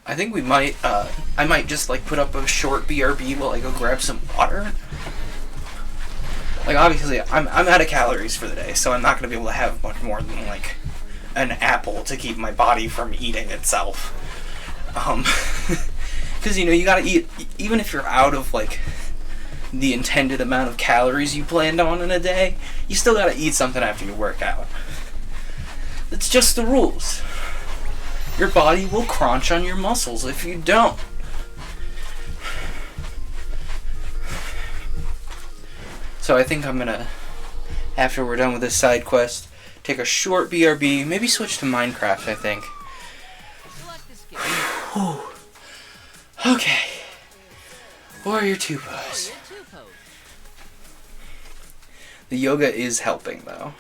I think we might, I might just like put up a short BRB while I go grab some water. Like obviously I'm out of calories for the day, so I'm not going to be able to have much more than like an apple to keep my body from eating itself. Because you know you gotta eat, even if you're out of like the intended amount of calories you planned on in a day, you still gotta eat something after you work out. It's just the rules. Your body will crunch on your muscles if you don't. So I think I'm gonna, after we're done with this side quest, take a short BRB, maybe switch to Minecraft, I think. Select the skill. Okay. Warrior 2 pose. Warrior 2 pose. The yoga is helping, though.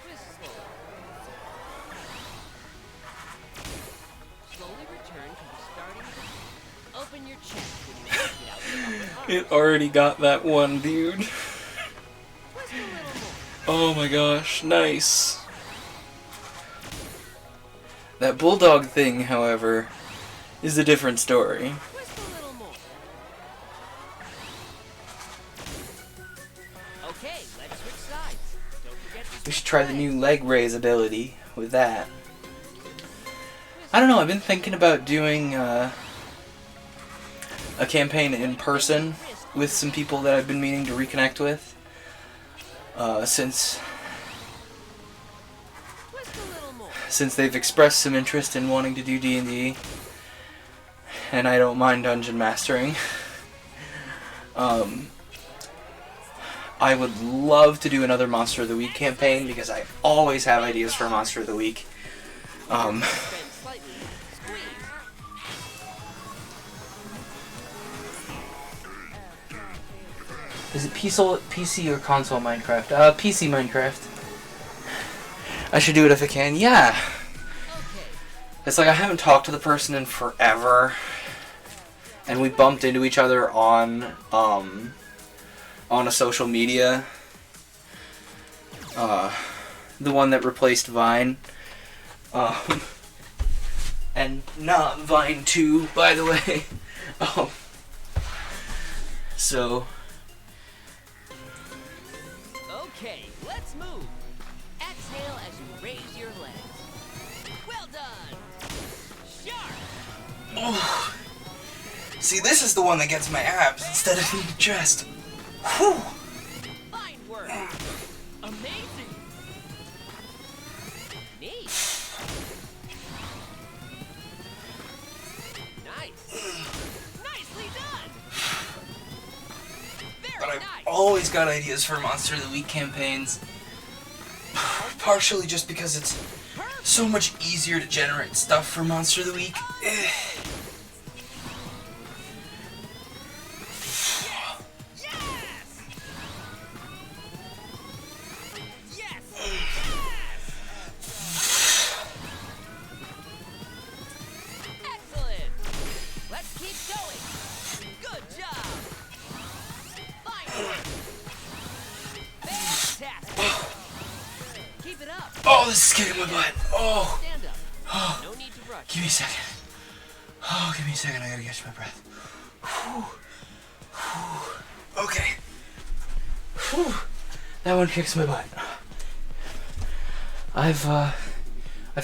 Twist slowly. Slowly return to the starting position. Open your chest when you exit out the upper arm. It already got that one, dude. Twist a little more. Oh my gosh, nice. That bulldog thing, however, is a different story. Twist a little more. Okay, let's switch sides. Don't forget to We should try the new leg raise ability with that. I don't know, I've been thinking about doing a campaign in person with some people that I've been meaning to reconnect with. Since they've expressed some interest in wanting to do D&D, and I don't mind dungeon mastering. I would love to do another Monster of the Week campaign because I always have ideas for Monster of the Week. Is it PC or console Minecraft? PC Minecraft. I should do it if I can. Yeah. It's like I haven't talked to the person in forever, and we bumped into each other on a social media. The one that replaced Vine. And not Vine 2, by the way. So. Okay, let's move. Exhale as you raise your legs. Well done. Sharp. Oh. See, this is the one that gets my abs instead of the chest. Whew. Fine work. Amazing. Neat. Nice. Nicely done. Very But I've nice. always got ideas for Monster of the Week campaigns. Partially just because it's so much easier to generate stuff for Monster of the Week. Excellent. Let's keep going. Good job. Fine work. Fantastic. Keep it up. Oh, this is kicking my butt. Oh, Stand up. No need to rush. give me a second. Oh, give me a second. I gotta catch my breath. Whew. Whew. Okay. Whew. That one kicks my butt. I've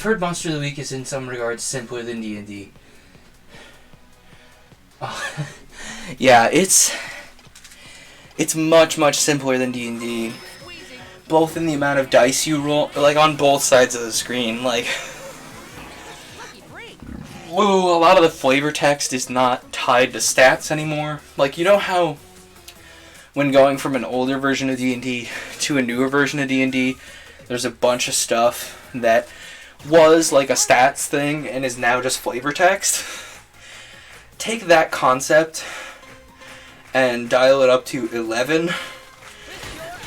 heard Monster of the Week is in some regards simpler than D&D. Oh. Yeah, it's much simpler than D&D. Both in the amount of dice you roll, like on both sides of the screen. Like, whoa, a lot of the flavor text is not tied to stats anymore. Like, you know how when going from an older version of D&D to a newer version of D&D, there's a bunch of stuff that was like a stats thing and is now just flavor text? Take that concept and dial it up to 11,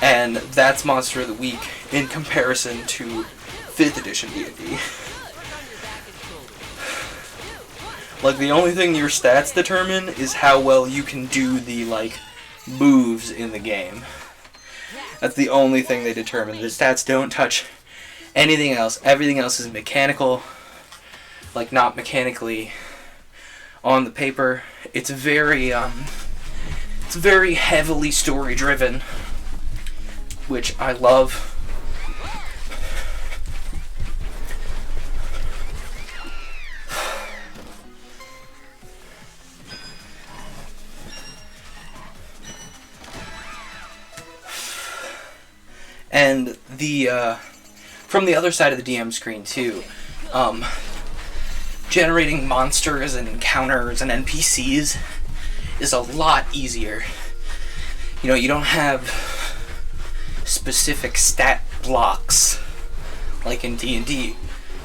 and that's Monster of the Week in comparison to 5th edition D&D. Like, the only thing your stats determine is how well you can do the, like, moves in the game. That's the only thing they determine. The stats don't touch anything else. Everything else is mechanical. Like, not mechanically on the paper. It's very heavily story driven, which I love. And from the other side of the DM screen too, generating monsters and encounters and NPCs is a lot easier. You know, you don't have specific stat blocks like in D&D,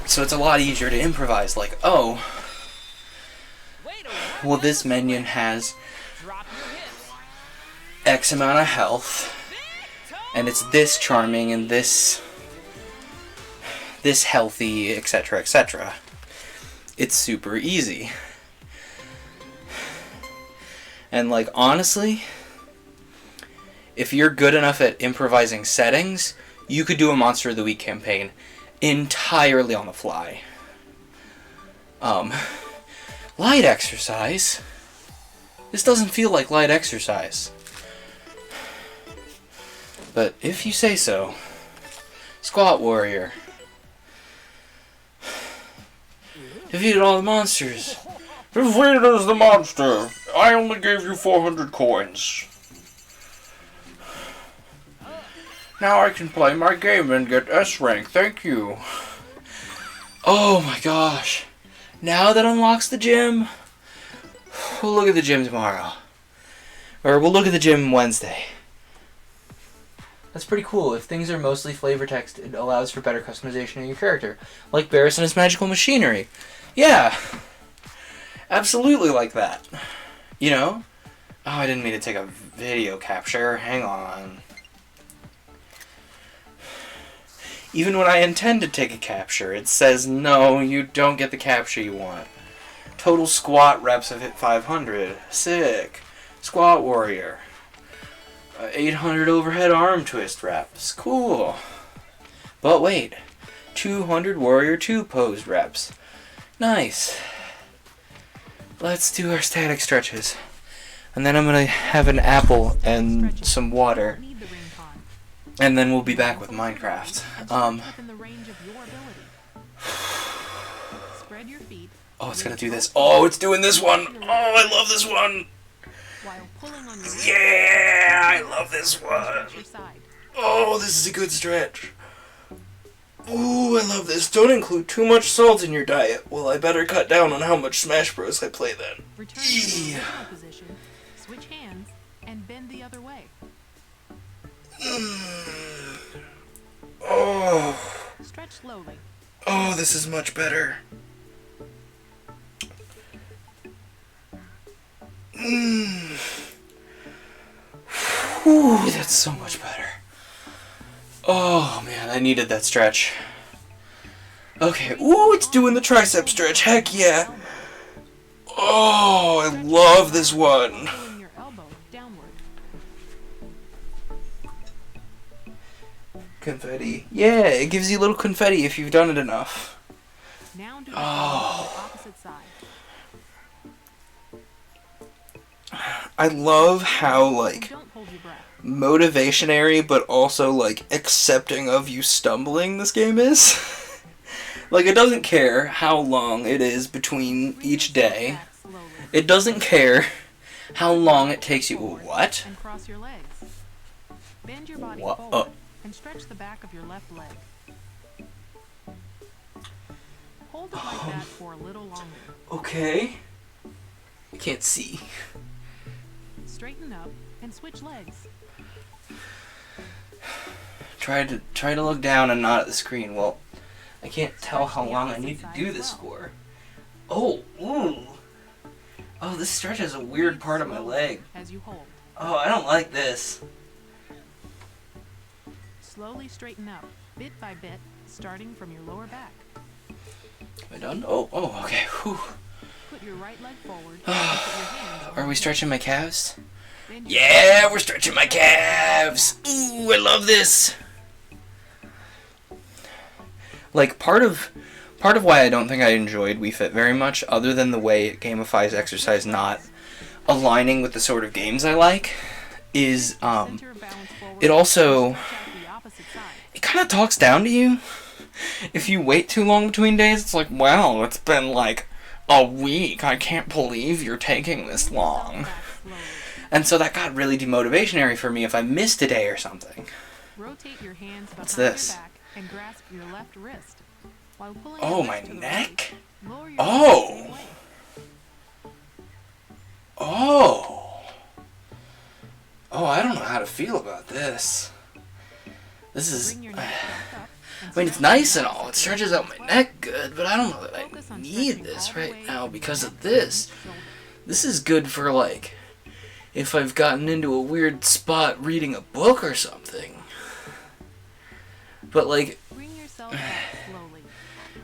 so it's a lot easier to improvise. Like, oh, well, this minion has X amount of health, and it's this charming and this healthy, etc., etc. It's super easy. And, like, honestly, if you're good enough at improvising settings, you could do a Monster of the Week campaign entirely on the fly. Light exercise? This doesn't feel like light exercise. But if you say so, Squat Warrior. Defeated all the monsters. Defeated as the monster. I only gave you 400 coins. Now I can play my game and get S rank. Thank you. Oh my gosh. Now that unlocks the gym. We'll look at the gym tomorrow. Or we'll look at the gym Wednesday. That's pretty cool. If things are mostly flavor text, it allows for better customization of your character. Like Barris and his magical machinery. Yeah. Absolutely like that. You know? Oh, I didn't mean to take a video capture. Hang on. Even when I intend to take a capture, it says, no, you don't get the capture you want. Total squat reps have hit 500. Sick. Squat Warrior. 800 overhead arm twist reps. Cool. But wait. 200 Warrior 2 pose reps. Nice. Let's do our static stretches. And then I'm going to have an apple and some water. And then we'll be back with Minecraft. Oh, it's going to do this. Oh, it's doing this one. Oh, I love this one. Yeah, I love this one. Oh, this is a good stretch. Ooh, I love this. Don't include too much salt in your diet. Well, I better cut down on how much Smash Bros. I play then. Return to the original position, switch hands, and bend the other way. Oh. Stretch slowly. Oh, this is much better. Whew, that's so much better. Oh man, I needed that stretch. Okay, ooh, it's doing the tricep stretch. Heck yeah. Oh, I love this one. Pulling your elbow downward. Confetti. Yeah, it gives you a little confetti if you've done it enough. Now do the on the opposite side. I love how, like, Don't hold your breath. motivationary but also, like, accepting of you stumbling this game is. Like, it doesn't care how long it is between each day. Back slowly. It doesn't care how long it takes you. What? And cross your legs. Bend your body What? forward and stretch the back of your left leg. Hold it like that for a little longer. Okay. I can't see. Straighten up and switch legs. Try to look down and not at the screen. Well, I can't tell how long I need to do this for. Oh, ooh. Oh, this stretch has a weird part of my leg. As you hold. Oh, I don't like this. Slowly straighten up, bit by bit, starting from your lower back. Am I done? Oh, okay. Whew. Put your right leg forward and put your hands Are we stretching my calves? bend your Yeah, we're stretching my calves. Ooh, I love this. Like, part of why I don't think I enjoyed Wii Fit very much, other than the way it gamifies exercise not aligning with the sort of games I like, is center of balance forward, it also stretch out the opposite side. it kind of talks down to you. If you wait too long between days, it's like, wow, it's been like a week. I can't believe you're taking this long. Back slowly. And so that got really demotivationary for me if I missed a day or something. Rotate your hands behind What's this? your back and grasp your left wrist. While pulling Oh, your my legs to the neck? right, lower your Oh. legs the same way. Oh, I don't know how to feel about this. This is... Bring your neck back up and I mean, it's stretch nice your and all. It opposite stretches way. out my neck good, but I don't know that Focus I on need stretching this all the right way now from because your of neck this. to your shoulder. This is good for, like, if I've gotten into a weird spot reading a book or something. But, like, Bring yourself back slowly.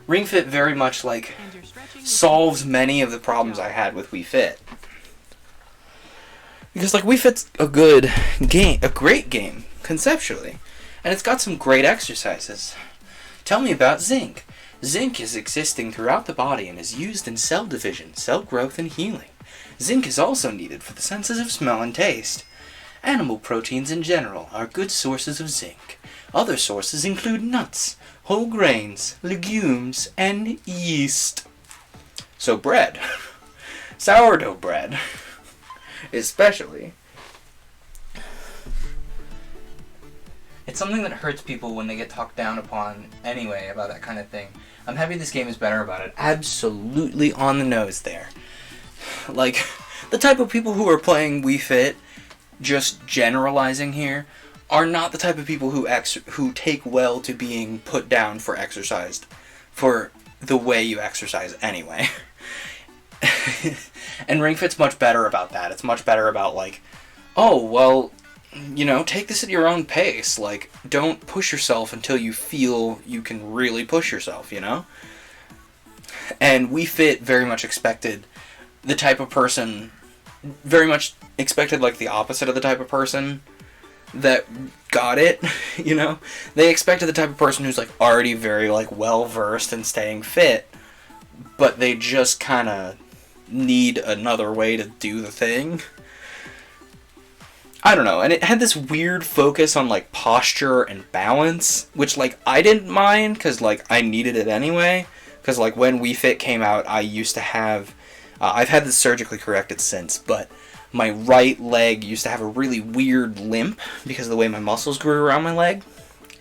Ring Fit very much, like, And you're stretching your solves many of the problems I had with Wii Fit. Because, like, Wii Fit's a good game, a great game, conceptually. And it's got some great exercises. Tell me about zinc. Zinc is existing throughout the body and is used in cell division, cell growth, and healing. Zinc is also needed for the senses of smell and taste. Animal proteins in general are good sources of zinc. Other sources include nuts, whole grains, legumes, and yeast. So bread. Sourdough bread. Especially. It's something that hurts people when they get talked down upon anyway about that kind of thing. I'm happy this game is better about it. Absolutely on the nose there. Like, the type of people who are playing Wii Fit, just generalizing here, are not the type of people who take well to being put down for the way you exercise anyway. And Ring Fit's much better about that. It's much better about, like, oh, well, you know, take this at your own pace. Like, don't push yourself until you feel you can really push yourself, you know? And Wii Fit very much expected the type of person, very much expected, like, the opposite of the type of person that got it, you know? They expected the type of person who's, like, already very, like, well-versed in staying fit, but they just kind of need another way to do the thing. I don't know, and it had this weird focus on, like, posture and balance, which, like, I didn't mind, because, like, I needed it anyway, because, like, when Wii Fit came out, I used to have, I've had this surgically corrected since, but my right leg used to have a really weird limp, because of the way my muscles grew around my leg,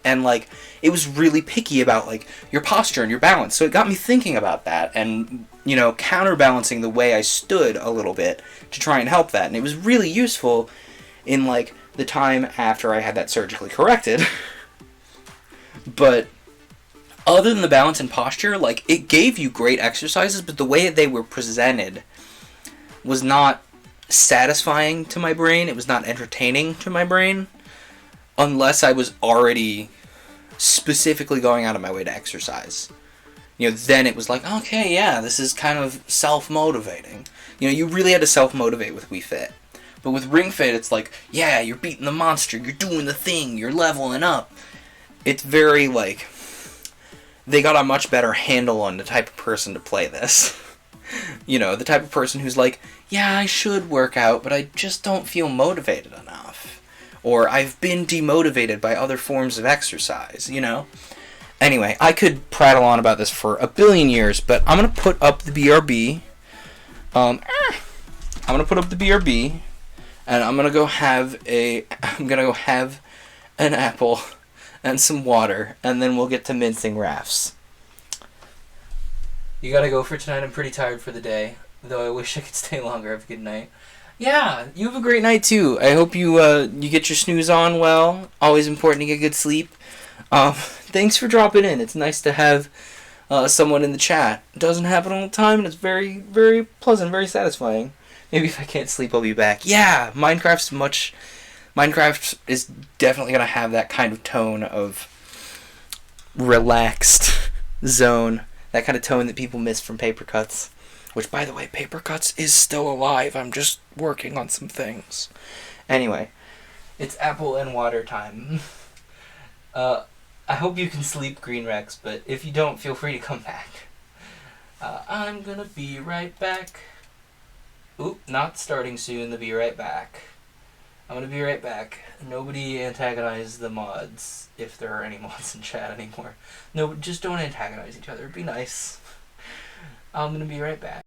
and, like, it was really picky about, like, your posture and your balance, so it got me thinking about that, and, you know, counterbalancing the way I stood a little bit to try and help that, and it was really useful in, like, the time after I had that surgically corrected. But other than the balance and posture, like, it gave you great exercises, but the way they were presented was not satisfying to my brain. It was not entertaining to my brain, unless I was already specifically going out of my way to exercise. You know, then it was like, okay, yeah, this is kind of self-motivating. You know, you really had to self-motivate with Wii Fit. But with Ring Fit, it's like, yeah, you're beating the monster, you're doing the thing, you're leveling up. It's very, like, they got a much better handle on the type of person to play this. You know, the type of person who's like, yeah, I should work out, but I just don't feel motivated enough. Or I've been demotivated by other forms of exercise, you know? Anyway, I could prattle on about this for a billion years, but I'm going to put up the BRB. I'm going to put up the BRB. And I'm gonna go have an apple and some water, and then we'll get to mincing rafts. You gotta go for tonight. I'm pretty tired for the day, though I wish I could stay longer. Have a good night. Yeah, you have a great night too. I hope you get your snooze on well. Always important to get good sleep. Thanks for dropping in. It's nice to have someone in the chat. It doesn't happen all the time, and it's very, very pleasant, very satisfying. Maybe if I can't sleep, I'll be back. Yeah, Minecraft is definitely going to have that kind of tone of relaxed zone. That kind of tone that people miss from Paper Cuts. Which, by the way, Paper Cuts is still alive. I'm just working on some things. Anyway, it's apple and water time. I hope you can sleep, Green Rex, but if you don't, feel free to come back. I'm going to be right back. Oop, not starting soon, the be right back. I'm gonna be right back. Nobody antagonize the mods, if there are any mods in chat anymore. No, just don't antagonize each other, be nice. I'm gonna be right back.